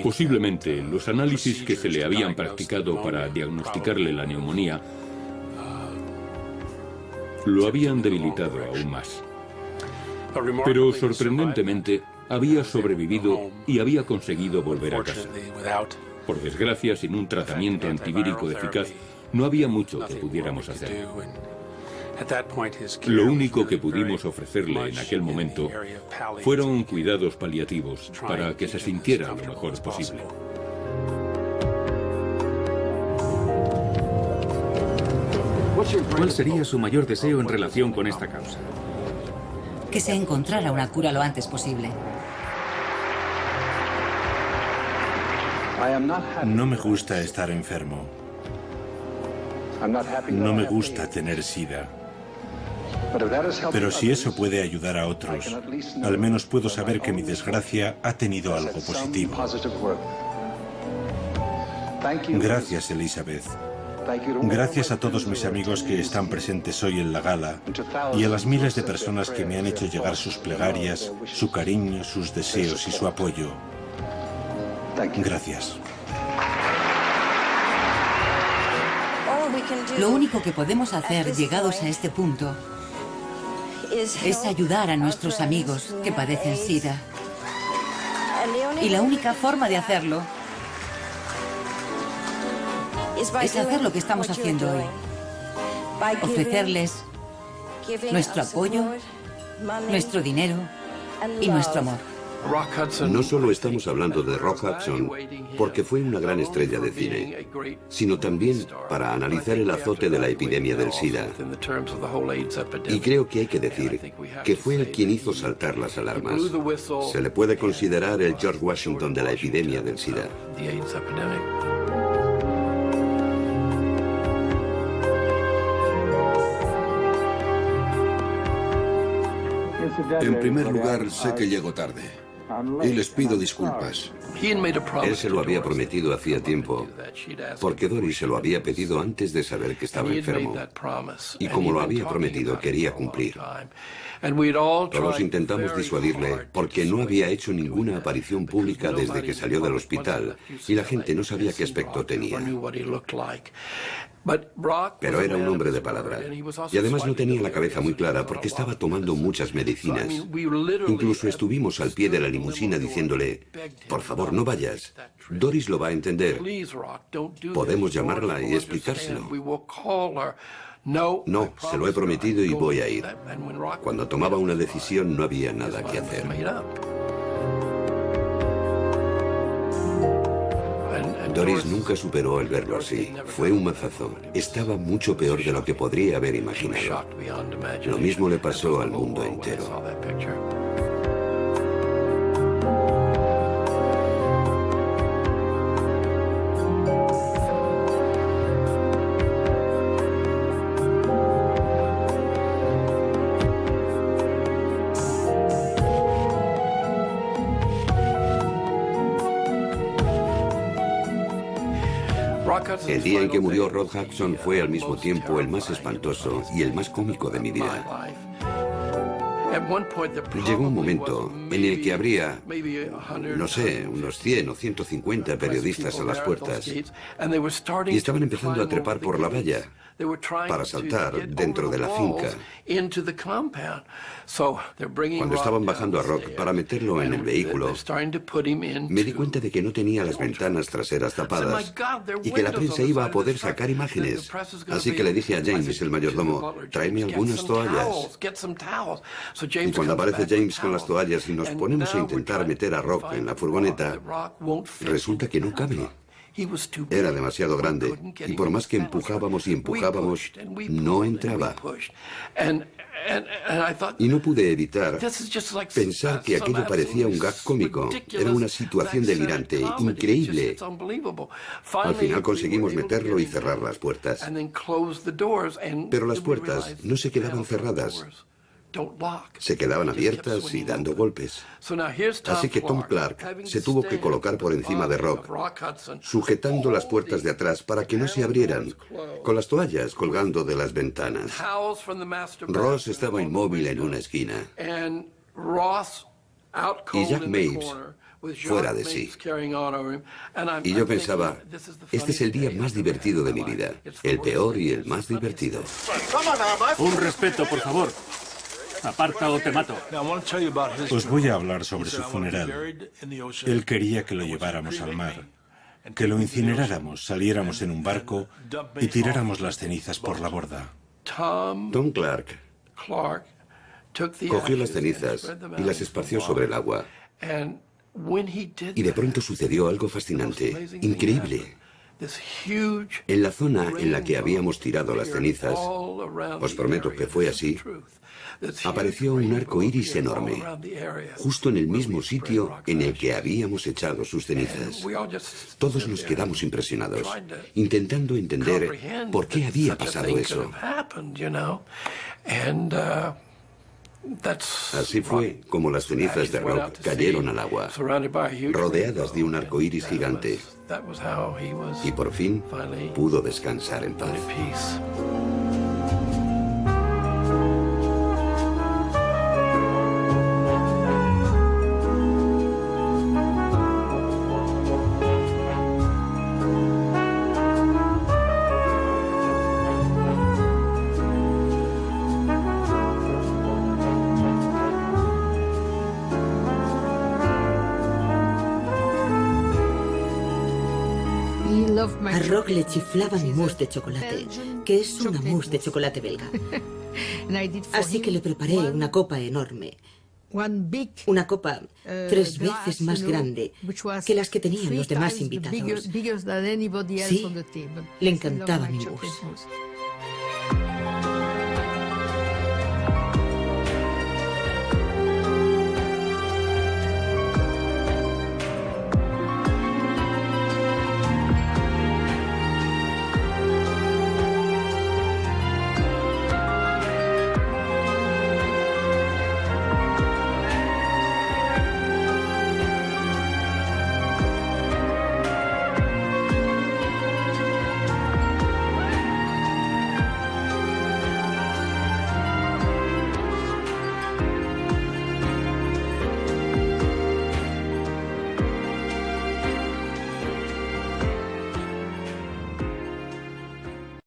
Posiblemente los análisis que se le habían practicado para diagnosticarle la neumonía lo habían debilitado aún más. Pero sorprendentemente había sobrevivido y había conseguido volver a casa. Por desgracia, sin un tratamiento antivírico eficaz, no había mucho que pudiéramos hacer. Lo único que pudimos ofrecerle en aquel momento fueron cuidados paliativos para que se sintiera lo mejor posible. ¿Cuál sería su mayor deseo en relación con esta causa? Que se encontrara una cura lo antes posible. No me gusta estar enfermo. No me gusta tener SIDA. Pero si eso puede ayudar a otros, al menos puedo saber que mi desgracia ha tenido algo positivo. Gracias, Elizabeth. Gracias a todos mis amigos que están presentes hoy en la gala y a las miles de personas que me han hecho llegar sus plegarias, su cariño, sus deseos y su apoyo. Gracias. Lo único que podemos hacer, llegados a este punto, es ayudar a nuestros amigos que padecen SIDA. Y la única forma de hacerlo es hacer lo que estamos haciendo hoy. Ofrecerles nuestro apoyo, nuestro dinero y nuestro amor. No solo estamos hablando de Rock Hudson porque fue una gran estrella de cine, sino también para analizar el azote de la epidemia del SIDA. Y creo que hay que decir que fue él quien hizo saltar las alarmas. Se le puede considerar el George Washington de la epidemia del SIDA. En primer lugar, sé que llego tarde y les pido disculpas. Él se lo había prometido hacía tiempo, porque Doris se lo había pedido antes de saber que estaba enfermo. Y como lo había prometido, quería cumplir. Todos intentamos disuadirle porque no había hecho ninguna aparición pública desde que salió del hospital y la gente no sabía qué aspecto tenía. Pero era un hombre de palabra. Y además no tenía la cabeza muy clara porque estaba tomando muchas medicinas. Incluso estuvimos al pie de la limusina diciéndole, por favor, no vayas. Doris lo va a entender. Podemos llamarla y explicárselo. No, se lo he prometido y voy a ir. Cuando tomaba una decisión no había nada que hacer. Doris nunca superó el verlo así. Fue un mazazo. Estaba mucho peor de lo que podría haber imaginado. Lo mismo le pasó al mundo entero. El día en que murió Rock Hudson fue al mismo tiempo el más espantoso y el más cómico de mi vida. Llegó un momento en el que habría, no sé, unos 100 o 150 periodistas a las puertas y estaban empezando a trepar por la valla para saltar dentro de la finca. Cuando estaban bajando a Rock para meterlo en el vehículo, me di cuenta de que no tenía las ventanas traseras tapadas y que la prensa iba a poder sacar imágenes. Así que le dije a James, el mayordomo, tráeme algunas toallas. Y cuando aparece James con las toallas y nos ponemos a intentar meter a Rock en la furgoneta, resulta que no cabe. Era demasiado grande y por más que empujábamos y empujábamos, no entraba. Y no pude evitar pensar que aquello parecía un gag cómico. Era una situación delirante, increíble. Al final conseguimos meterlo y cerrar las puertas. Pero las puertas no se quedaban cerradas. Se quedaban abiertas y dando golpes. Así que Tom Clark se tuvo que colocar por encima de Rock, sujetando las puertas de atrás para que no se abrieran, con las toallas colgando de las ventanas. Ross estaba inmóvil en una esquina y Jack Mapes fuera de sí. Y yo pensaba, este es el día más divertido de mi vida, el peor y el más divertido. Un respeto, por favor. Aparta o te mato. Os voy a hablar sobre su funeral. Él quería que lo lleváramos al mar, que lo incineráramos, saliéramos en un barco y tiráramos las cenizas por la borda. Tom Clark cogió las cenizas y las esparció sobre el agua. Y de pronto sucedió algo fascinante, increíble. En la zona en la que habíamos tirado las cenizas, os prometo que fue así, apareció un arco iris enorme, justo en el mismo sitio en el que habíamos echado sus cenizas. Todos nos quedamos impresionados, intentando entender por qué había pasado eso. Así fue como las cenizas de Rock cayeron al agua, rodeadas de un arco iris gigante, y por fin pudo descansar en paz. A Rock le chiflaban mousse de chocolate, que es una mousse de chocolate belga. Así que le preparé una copa enorme. Una copa 3 veces más grande que las que tenían los demás invitados. Sí, le encantaba mi mousse.